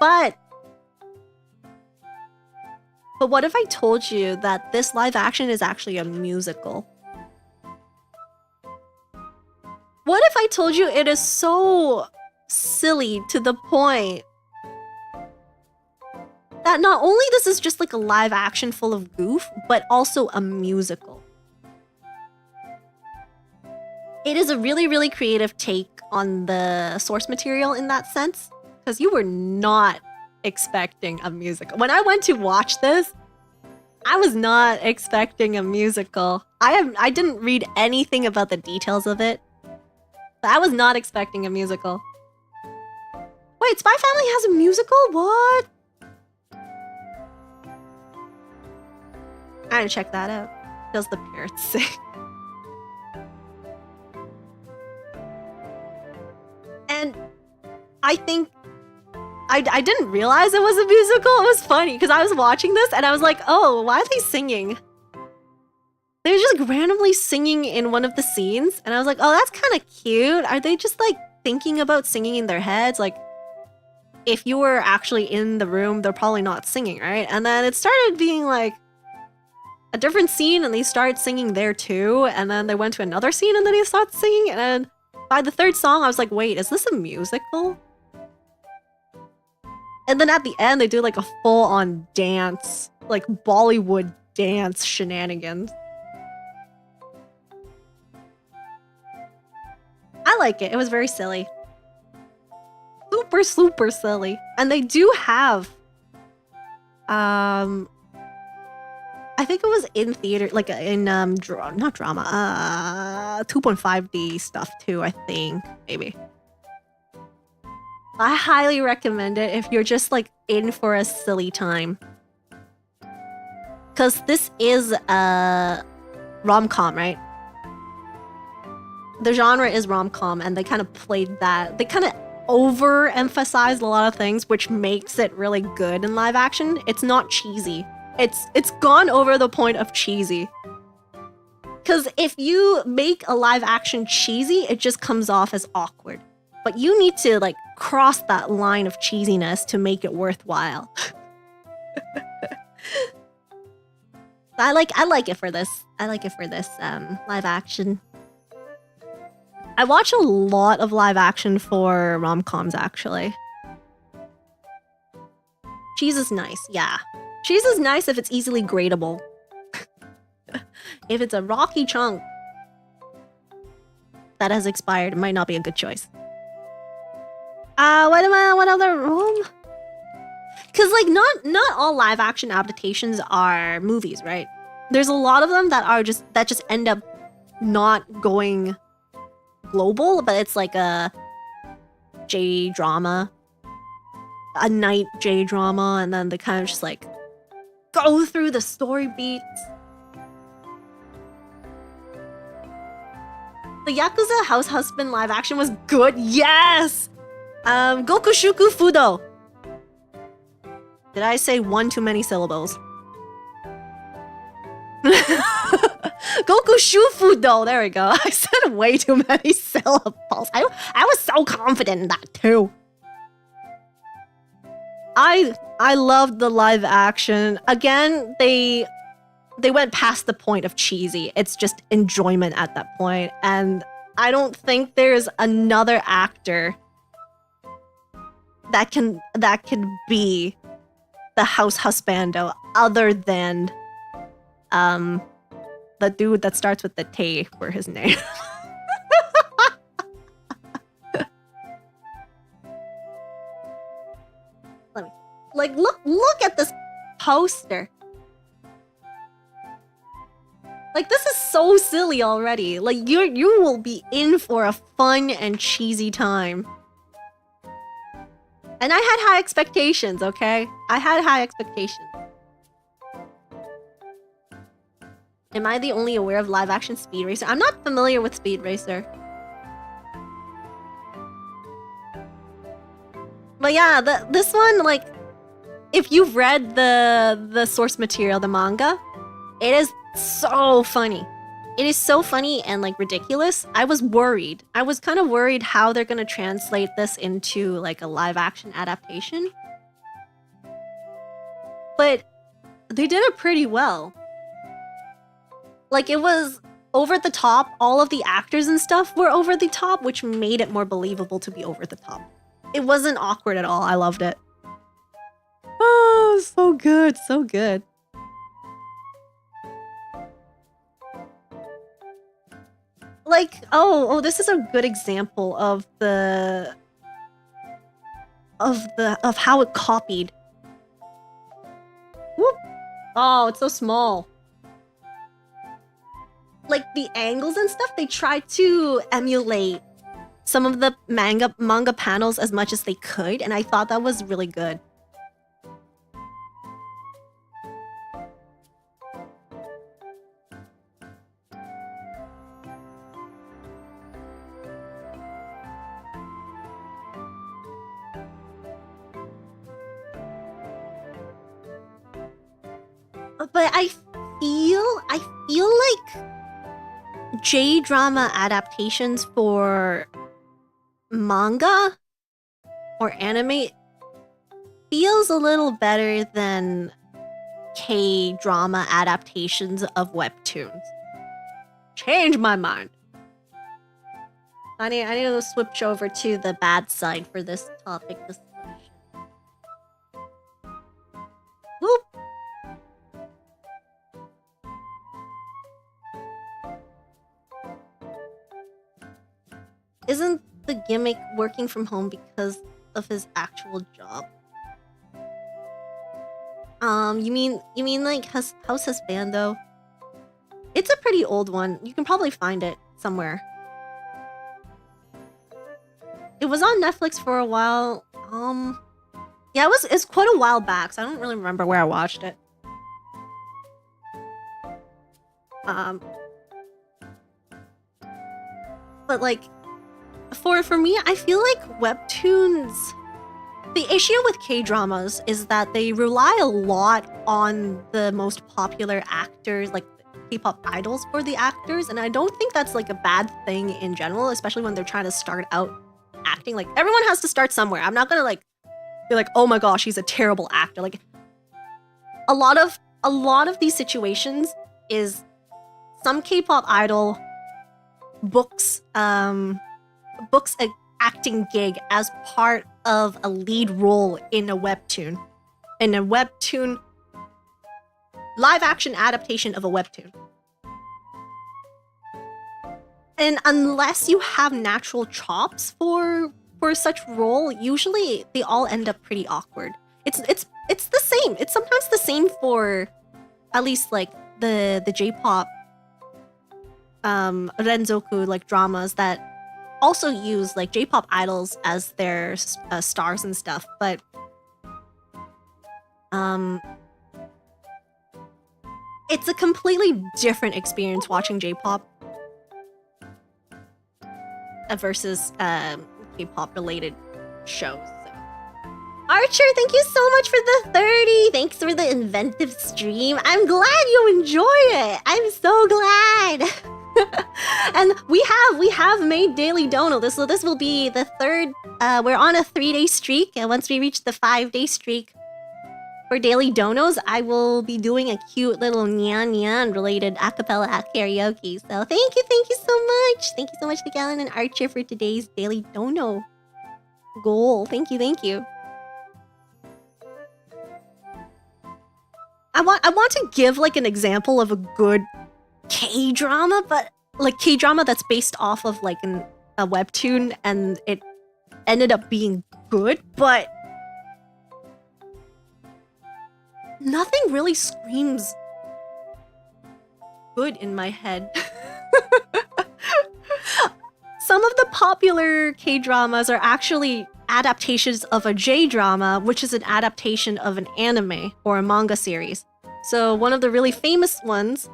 but But what if I told you that this live action is actually a musical? What if I told you it is so silly to the point that not only this is just like a live action full of goof, but also a musical? It is a really, really creative take on the source material in that sense, because you were not expecting a musical. When I went to watch this, I was not expecting a musical. I didn't read anything about the details of it, but I was not expecting a musical. Wait, Spy Family has a musical? What? I gotta check that out. Does the parrots sing? And I think I didn't realize it was a musical. It was funny because I was watching this and I was like, oh, why are they singing? They were just like randomly singing in one of the scenes. And I was like, oh, that's kind of cute. Are they just like thinking about singing in their heads? Like, if you were actually in the room, they're probably not singing, right? And then it started being like a different scene and they started singing there too. And then they went to another scene and then they started singing. And then by the third song, I was like, wait, is this a musical? And then at the end, they do like a full-on dance, like Bollywood dance shenanigans. I like it. It was very silly. Super, super silly. And they do have, I think it was in theater, like in, not drama, 2.5D stuff too, I think, maybe. I highly recommend it if you're just like in for a silly time. Because this is a rom-com, right? The genre is rom-com and they kind of played that. They kind of overemphasized a lot of things, which makes it really good in live action. It's not cheesy. It's gone over the point of cheesy. Because if you make a live action cheesy, it just comes off as awkward. But you need to like cross that line of cheesiness to make it worthwhile. I like it for this. I like it for this live action. I watch a lot of live action for rom-coms actually. Cheese is nice, yeah. Cheese is nice if it's easily gradable. If it's a rocky chunk that has expired, it might not be a good choice. What other rom? Because like not all live action adaptations are movies, right? There's a lot of them that are just end up not going global, but it's like a J-drama, a night J-drama, and then they kind of just like go through the story beats. The Yakuza House Husband live action was good. Yes! Gokushuku Fudo. Did I say one too many syllables? Gokushu Fudo. There we go. I said way too many syllables. I was so confident in that too. I loved the live action. Again, they went past the point of cheesy. It's just enjoyment at that point. And I don't think there's another actor that can be the house husbando other than the dude that starts with the T for his name. Let me look at this poster. Like, this is so silly already. Like, you will be in for a fun and cheesy time. And I had high expectations, okay? I had high expectations. Am I the only aware of live-action Speed Racer? I'm not familiar with Speed Racer. But yeah, this one, like, if you've read the source material, the manga, it is so funny. It is so funny and, like, ridiculous. I was worried. I was kind of worried how they're gonna translate this into, like, a live-action adaptation. But they did it pretty well. Like, it was over the top. All of the actors and stuff were over the top, which made it more believable to be over the top. It wasn't awkward at all. I loved it. Oh, so good, so good. Like, oh, this is a good example of how it copied. Whoop. Oh, it's so small. Like, the angles and stuff, they tried to emulate some of the manga panels as much as they could, and I thought that was really good. But I feel like J-drama adaptations for manga or anime feels a little better than K-drama adaptations of webtoons. Change my mind. I need to switch over to the bad side for this topic discussion. Whoop. Isn't the gimmick working from home because of his actual job? You mean like House Husbando? It's a pretty old one. You can probably find it somewhere. It was on Netflix for a while. Yeah, it's quite a while back, so I don't really remember where I watched it. But like, for me, I feel like webtoons. The issue with K-dramas is that they rely a lot on the most popular actors, like K-pop idols for the actors, and I don't think that's like a bad thing in general, especially when they're trying to start out acting. Like, everyone has to start somewhere. I'm not gonna like be like, oh my gosh, he's a terrible actor. Like, a lot of these situations is some K-pop idol books an acting gig as part of a lead role in a webtoon. Live action adaptation of a webtoon. And unless you have natural chops for such role, usually they all end up pretty awkward. It's the same. It's sometimes the same for at least like the J-pop renzoku like dramas that also use like J-pop idols as their stars and stuff, but it's a completely different experience watching J-pop versus K-pop related shows. So. Archer, thank you so much for the 30. Thanks for the inventive stream. I'm glad you enjoy it. I'm so glad. And we have made Daily Dono. This will be the third. We're on a 3-day streak, and once we reach the 5-day streak for Daily Donos, I will be doing a cute little nyan nyan related acapella karaoke. So thank you so much. Thank you so much to Galen and Archer for today's Daily Dono goal. Thank you. I want to give like an example of a good K-drama, but like K-drama that's based off of like a webtoon and it ended up being good, but nothing really screams good in my head. Some of the popular K-dramas are actually adaptations of a J-drama, which is an adaptation of an anime or a manga series. So one of the really famous ones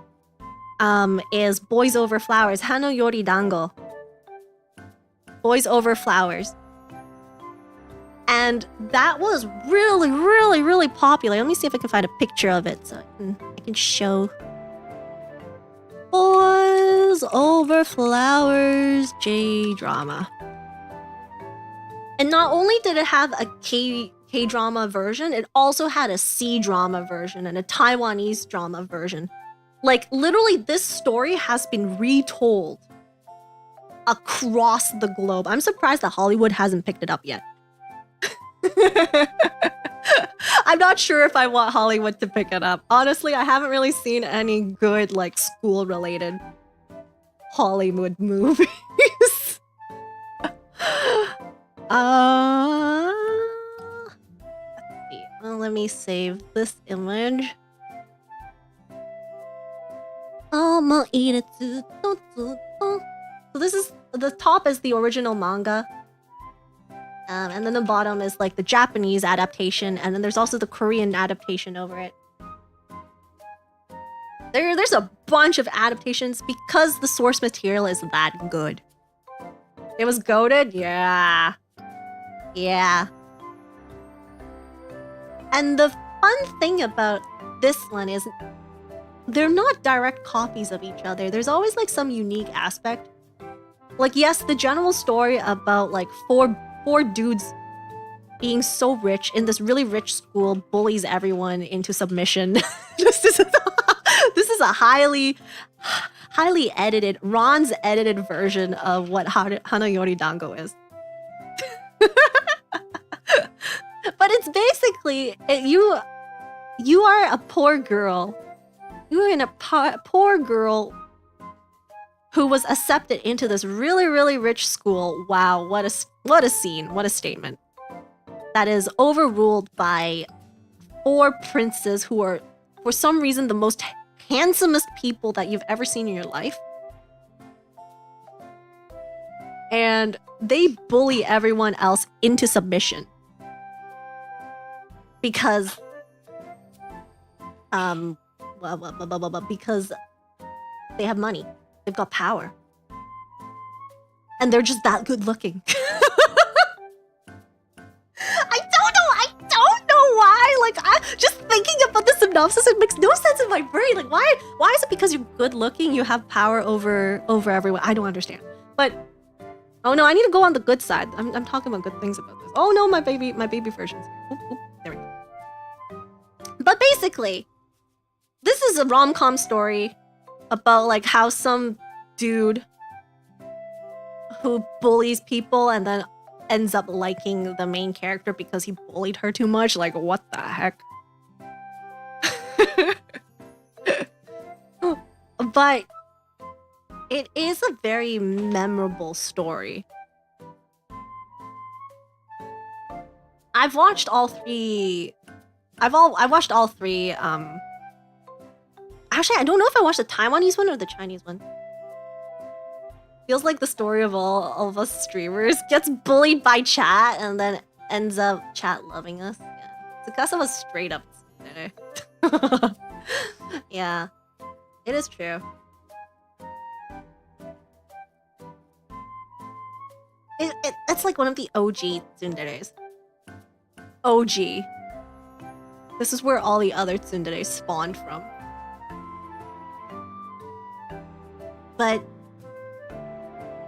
is Boys Over Flowers, Hano Yori Dango. Boys Over Flowers. And that was really popular. Let me see if I can find a picture of it so I can show. Boys Over Flowers J-drama. And not only did it have a K-drama version, it also had a C-drama version and a Taiwanese drama version. Like, literally, this story has been retold across the globe. I'm surprised that Hollywood hasn't picked it up yet. I'm not sure if I want Hollywood to pick it up. Honestly, I haven't really seen any good, like, school-related Hollywood movies. Let's see. Well, let me save this image. I'ma eat it too. So this is, the top is the original manga. And then the bottom is like the Japanese adaptation, and then there's also the Korean adaptation over it. There's a bunch of adaptations because the source material is that good. It was goated? Yeah. Yeah. And the fun thing about this one is they're not direct copies of each other. There's always like some unique aspect. Like, yes, the general story about like four dudes being so rich in this really rich school bullies everyone into submission. this is a highly edited, Ron's edited version of what Hanayori Dango is. But it's basically, you are a poor girl. You are in a poor girl who was accepted into this really, really rich school. Wow, what a scene, what a statement. That is overruled by 4 princes who are, for some reason, the most handsomest people that you've ever seen in your life. And they bully everyone else into submission. Because because they have money. They've got power. And they're just that good looking. I don't know why. Like, I'm just thinking about the synopsis, it makes no sense in my brain. Like, why is it because you're good looking, you have power over everyone? I don't understand. But oh no, I need to go on the good side. I'm talking about good things about this. Oh no, my baby version's here. Oop, there we go. But basically, this is a rom-com story about like how some dude who bullies people and then ends up liking the main character because he bullied her too much. Like, what the heck? But it is a very memorable story. I've watched all 3. I watched all 3. Actually, I don't know if I watched the Taiwanese one or the Chinese one. Feels like the story of all of us streamers gets bullied by chat and then ends up chat loving us. Yeah. Tsukasa was straight up tsundere. Yeah, it is true. It's like one of the OG tsunderes. OG. This is where all the other tsunderes spawned from. But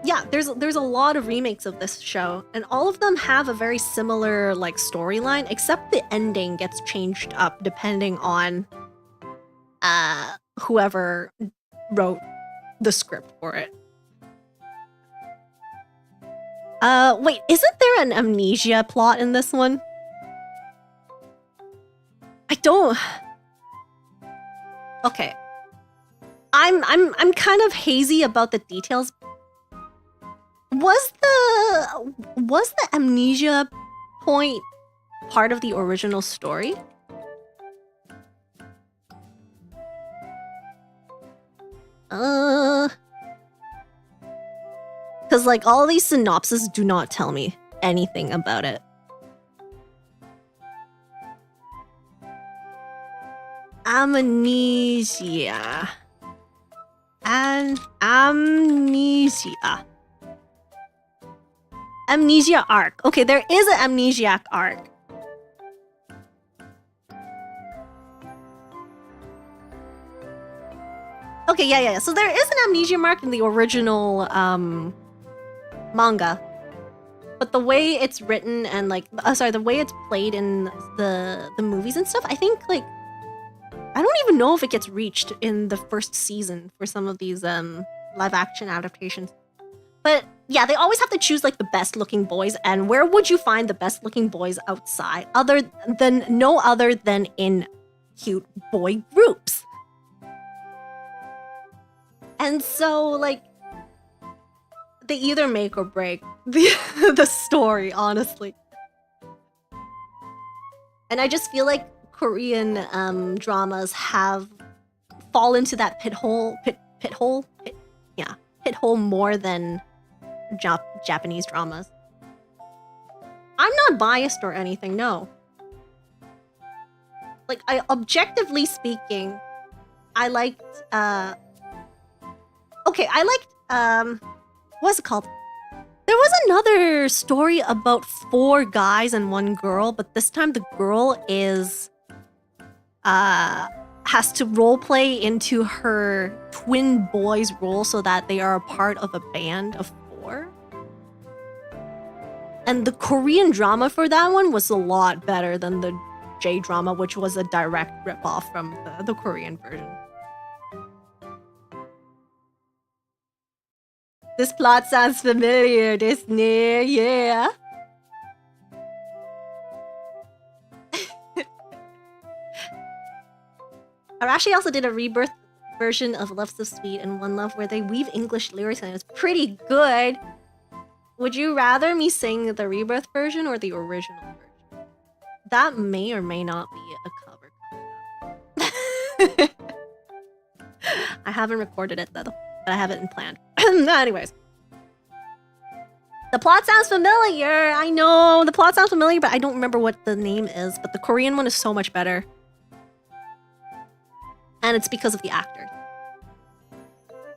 yeah, there's a lot of remakes of this show, and all of them have a very similar like storyline, except the ending gets changed up depending on whoever wrote the script for it. Wait, isn't there an amnesia plot in this one? I don't. Okay. I'm kind of hazy about the details. Was the amnesia point part of the original story? Because like all these synopses do not tell me anything about it. Amnesia. Amnesia. Amnesia arc. Okay, there is an amnesiac arc. Okay, yeah. So there is an amnesia mark in the original manga. But the way it's written and like, sorry, the way it's played in the movies and stuff, I think like, I don't even know if it gets reached in the first season for some of these live action adaptations. But yeah, they always have to choose like the best looking boys, and where would you find the best looking boys outside no other than in cute boy groups? And so like they either make or break the story, honestly. And I just feel like Korean dramas have fall into that pit hole more than Japanese dramas. I'm not biased or anything, no. Like, objectively speaking, I liked, what's it called? There was another story about 4 guys and 1 girl, but this time the girl is, has to roleplay into her twin boys role so that they are a part of a band of 4. And the Korean drama for that one was a lot better than the J-drama, which was a direct ripoff from the Korean version. This plot sounds familiar, Disney, yeah. Arashi also did a rebirth version of Love So Sweet and One Love where they weave English lyrics and it's pretty good. Would you rather me sing the rebirth version or the original version? That may or may not be a cover. I haven't recorded it though, but I have it in planned. Anyways. The plot sounds familiar. I know the plot sounds familiar, but I don't remember what the name is. But the Korean one is so much better. And it's because of the actor.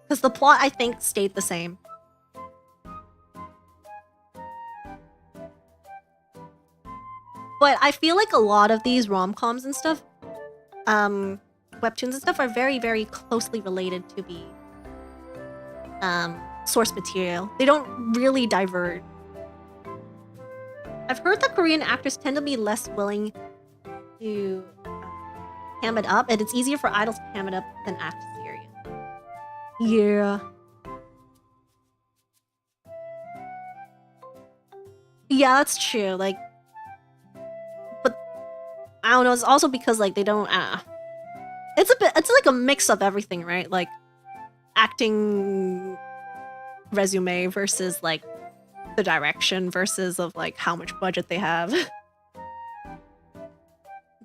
Because the plot, I think, stayed the same. But I feel like a lot of these rom-coms and stuff, webtoons and stuff, are very, very closely related to the source material. They don't really diverge. I've heard that Korean actors tend to be less willing to ham it up, and it's easier for idols to ham it up than act serious. Yeah. Yeah, that's true. Like, but I don't know. It's also because like they don't. It's like a mix of everything, right? Like acting resume versus like the direction versus of like how much budget they have.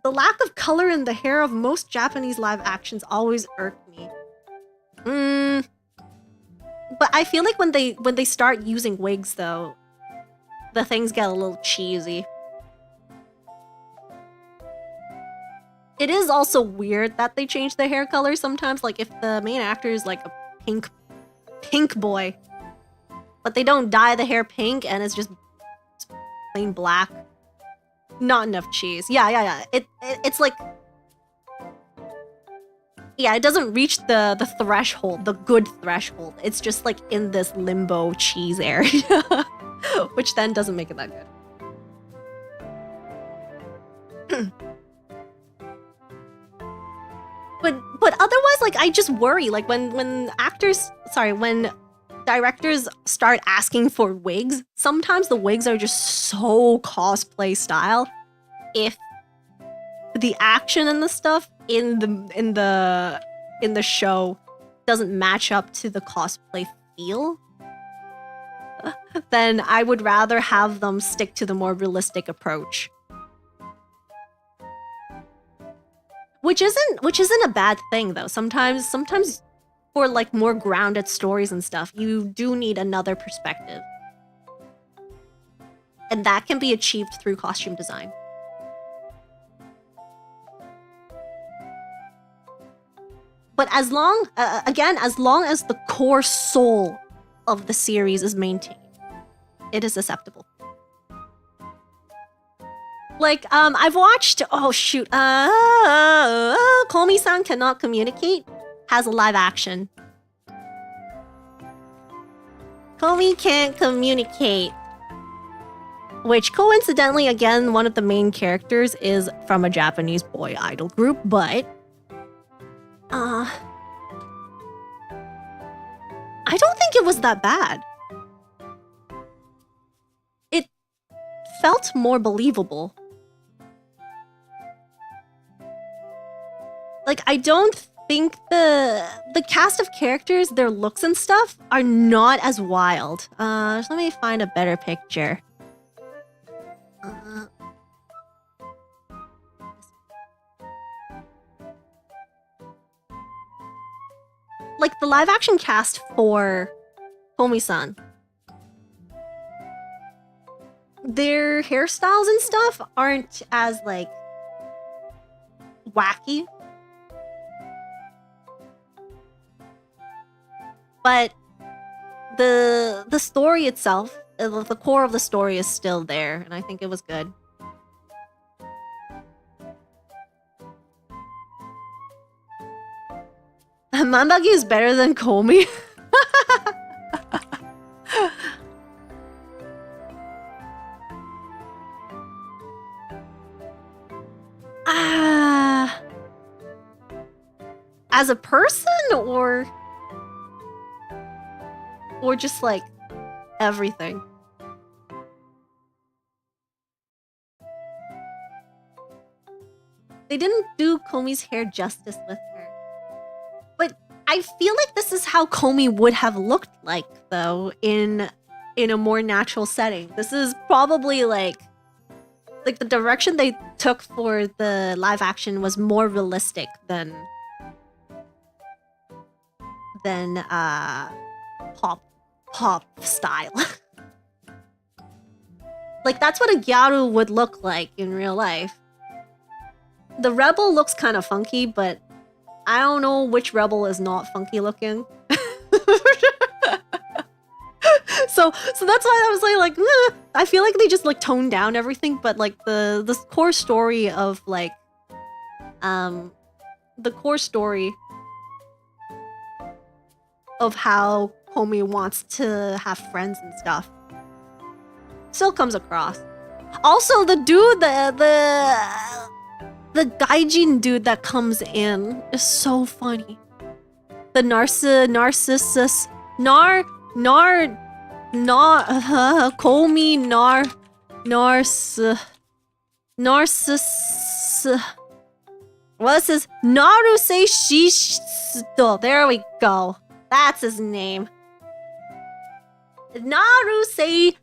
The lack of color in the hair of most Japanese live actions always irked me. But I feel like when they start using wigs though, the things get a little cheesy. It is also weird that they change the hair color sometimes, like if the main actor is like a pink boy, but they don't dye the hair pink and it's just plain black. Not enough cheese. Yeah. It's like, yeah, it doesn't reach the threshold, the good threshold. It's just like in this limbo cheese area, which then doesn't make it that good. But otherwise, like I just worry, like when directors start asking for wigs, sometimes the wigs are just so cosplay style. If the action and the stuff in the show doesn't match up to the cosplay feel, then I would rather have them stick to the more realistic approach. Which isn't a bad thing though. Sometimes for like more grounded stories and stuff, you do need another perspective. And that can be achieved through costume design. But as long as the core soul of the series is maintained, it is acceptable. Like, I've watched, Komi-san Cannot Communicate has a live action. Komi can't communicate. Which coincidentally, again, one of the main characters is from a Japanese boy idol group, but I don't think it was that bad. It felt more believable. Like, I don't think the cast of characters, their looks and stuff, are not as wild. Just let me find a better picture. Like, the live-action cast for Komi-san, their hairstyles and stuff aren't as, like, wacky. But the story itself, the core of the story is still there, and I think it was good. Manbagi is better than Komi. As a person, or just like everything? They didn't do Komi's hair justice with her. But I feel like this is how Komi would have looked like, though, in a more natural setting. This is probably like the direction they took for the live action was more realistic than pop style. Like, that's what a gyaru would look like in real life. The rebel looks kind of funky, but I don't know which rebel is not funky looking. So that's why I was like, I feel like they just like toned down everything, but like the core story of like the core story of how Komi wants to have friends and stuff still comes across. Also, the dude, the gaijin dude that comes in is so funny. The narcissus Komi narciss. What's his? Naruse Shisto. There we go. That's his name. Naruse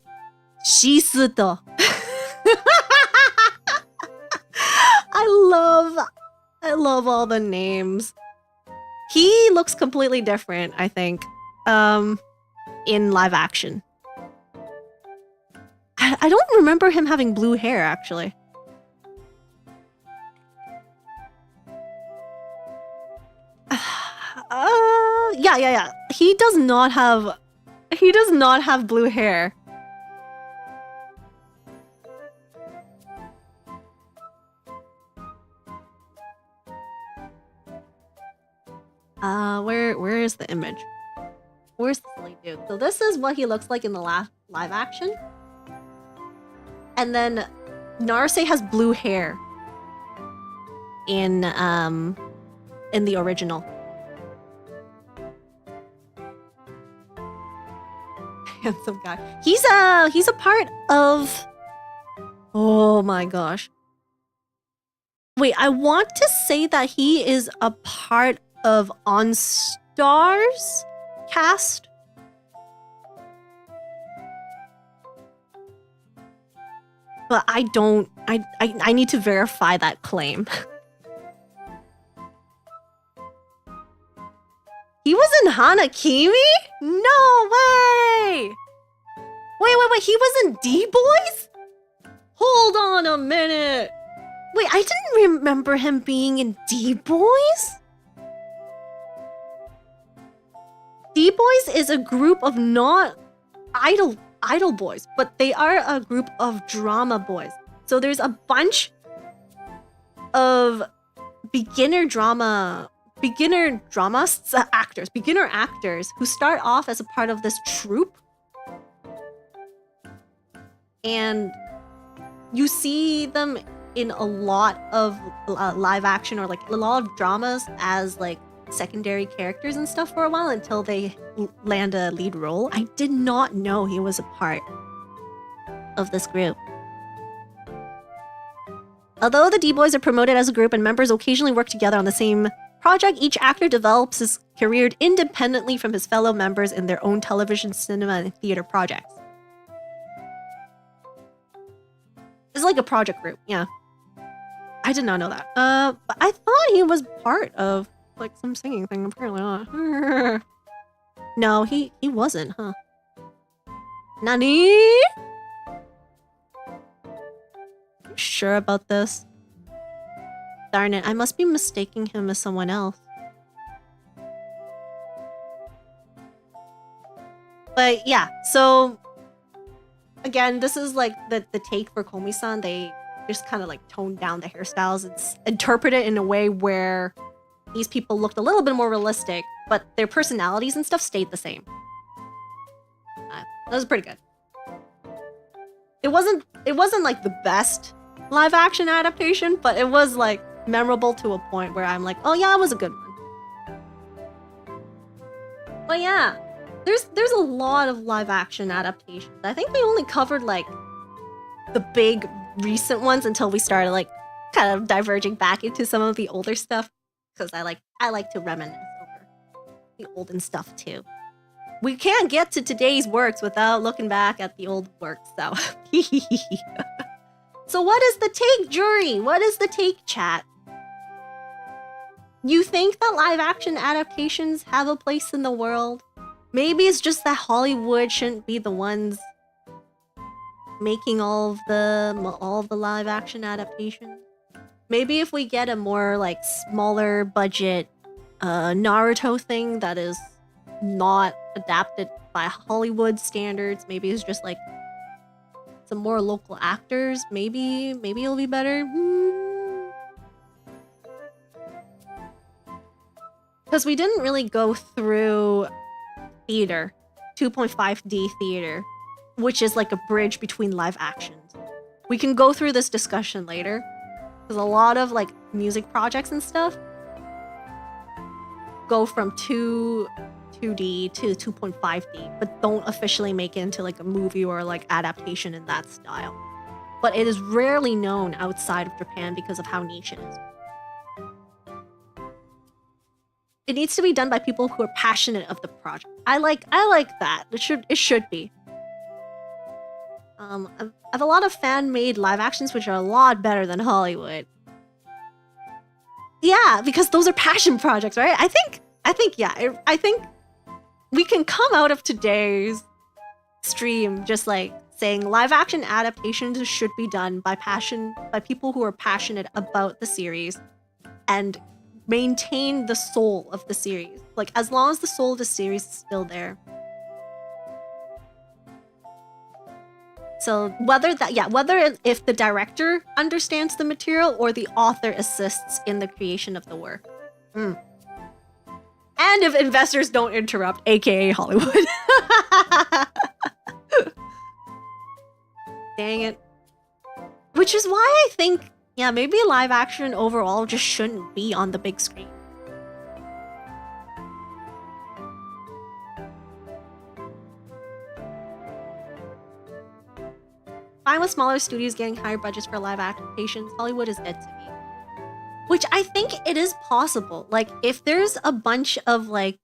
Shisto. I love all the names. He looks completely different, I think, in live action. I don't remember him having blue hair, actually. Yeah. He does not have blue hair. Where is the image? Where's the silly dude? So this is what he looks like in the live action. And then Naruse has blue hair in the original. Handsome guy. He's a part of, oh my gosh. Wait, I want to say that he is a part of On Star's cast. But I don't, I need to verify that claim. He was in Hanakimi? No way! Wait, he was in D-Boys? Hold on a minute. Wait, I didn't remember him being in D-Boys? D-Boys is a group of not idol boys, but they are a group of drama boys. So there's a bunch of beginner actors who start off as a part of this troupe. And you see them in a lot of live action or like a lot of dramas as like secondary characters and stuff for a while until they land a lead role. I did not know he was a part of this group. Although the D-Boys are promoted as a group and members occasionally work together on the same project, each actor develops his career independently from his fellow members in their own television, cinema, and theater projects. It's like a project group, yeah. I did not know that. But I thought he was part of like some singing thing. Apparently not. No, he wasn't, huh? Nani? You sure about this? Darn it, I must be mistaking him as someone else. But yeah, so again, this is like the take for Komi-san. They just kind of like toned down the hairstyles. It's interpreted in a way where these people looked a little bit more realistic, but their personalities and stuff stayed the same. That was pretty good. It wasn't like the best live action adaptation, but it was like memorable to a point where I'm like, oh yeah, it was a good one. But yeah, there's a lot of live action adaptations. I think we only covered like the big recent ones until we started like kind of diverging back into some of the older stuff, because I like to reminisce over the olden stuff too. We can't get to today's works without looking back at the old works, so. So what is the take, jury? What is the take, chat? You think that live action adaptations have a place in the world? Maybe it's just that Hollywood shouldn't be the ones making all of the live action adaptations. Maybe if we get a more like smaller budget Naruto thing that is not adapted by Hollywood standards, maybe it's just like some more local actors, maybe it'll be better. Because we didn't really go through theater, 2.5D theater, which is like a bridge between live actions. We can go through this discussion later, because a lot of like music projects and stuff go from 2D to 2.5D, but don't officially make it into like a movie or like adaptation in that style. But it is rarely known outside of Japan because of how niche it is. It needs to be done by people who are passionate of the project. I like that. It should be. I have a lot of fan-made live actions which are a lot better than Hollywood. Yeah, because those are passion projects, right? I think we can come out of today's stream just like saying live action adaptations should be done by people who are passionate about the series and maintain the soul of the series. Like, as long as the soul of the series is still there. So whether if the director understands the material or the author assists in the creation of the work. And if investors don't interrupt, aka Hollywood. Dang it. Which is why I think, yeah, maybe live action overall just shouldn't be on the big screen. Fine with smaller studios getting higher budgets for live adaptations, Hollywood is dead to me. Which I think it is possible. Like, if there's a bunch of, like...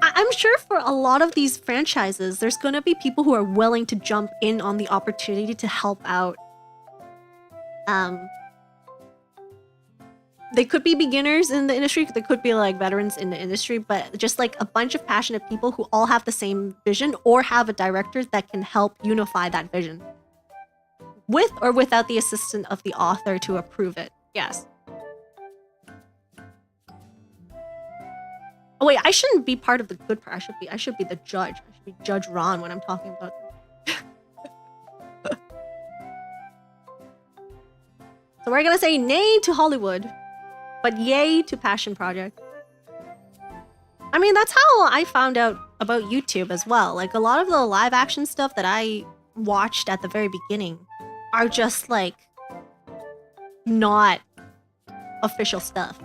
I'm sure for a lot of these franchises, there's gonna be people who are willing to jump in on the opportunity to help out. They could be beginners in the industry, they could be, like, veterans in the industry, but just, like, a bunch of passionate people who all have the same vision or have a director that can help unify that vision. With or without the assistance of the author to approve it. Yes. Oh wait, I shouldn't be part of the good part. I should be the judge. I should be Judge Ron when I'm talking about this. So we're gonna say nay to Hollywood, but yay to passion project. I mean, that's how I found out about YouTube as well. Like, a lot of the live action stuff that I watched at the very beginning are just like not official stuff.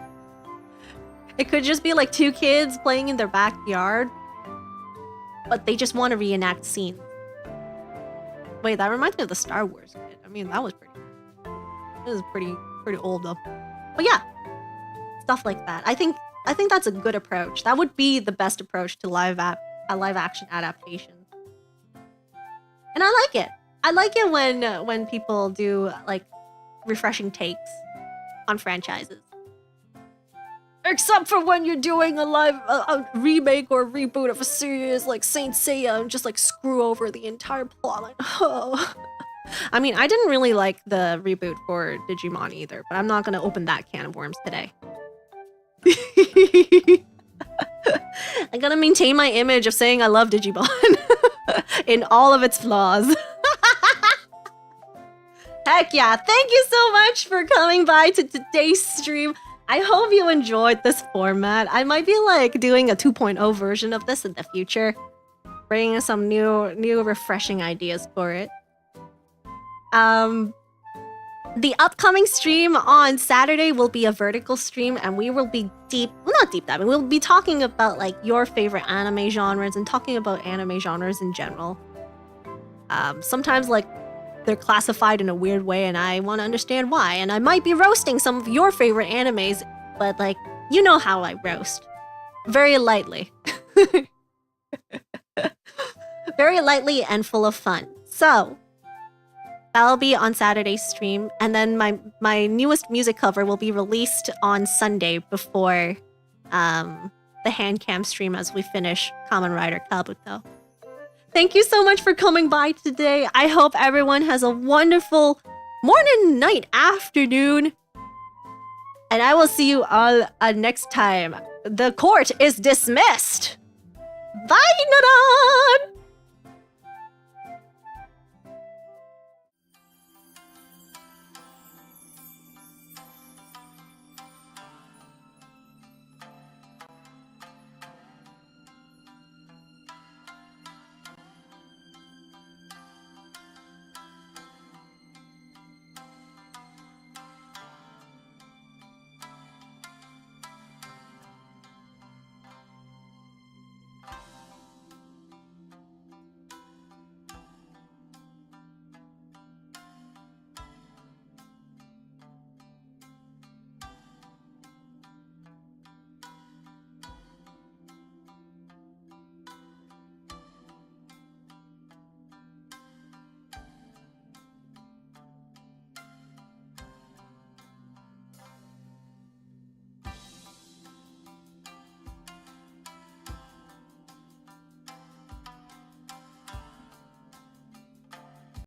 It could just be like two kids playing in their backyard, but they just want to reenact scenes. Wait, that reminds me of the Star Wars kid. I mean, that was pretty old though. But yeah, stuff like that. I think that's a good approach. That would be the best approach to live action adaptation. And I like it. I like it when people do like refreshing takes on franchises. Except for when you're doing a remake or reboot of a series like Saint Seiya and just like screw over the entire plotline. Oh. I mean, I didn't really like the reboot for Digimon either, but I'm not gonna open that can of worms today. I'm gonna maintain my image of saying I love Digimon in all of its flaws. Heck yeah, thank you so much for coming by to today's stream. I hope you enjoyed this format. I might be like doing a 2.0 version of this in the future, bringing some new refreshing ideas for it. The upcoming stream on Saturday will be a vertical stream, and we will be not deep diving, we'll be talking about like your favorite anime genres and talking about anime genres in general. Sometimes like they're classified in a weird way and I want to understand why, and I might be roasting some of your favorite animes, but like, you know how I roast. Very lightly. Very lightly and full of fun. So that'll be on Saturday's stream, and then my newest music cover will be released on Sunday before the hand cam stream as we finish Kamen Rider Kabuto. Thank you so much for coming by today. I hope everyone has a wonderful morning, night, afternoon, and I will see you all next time. The court is dismissed. Bye, Nadan!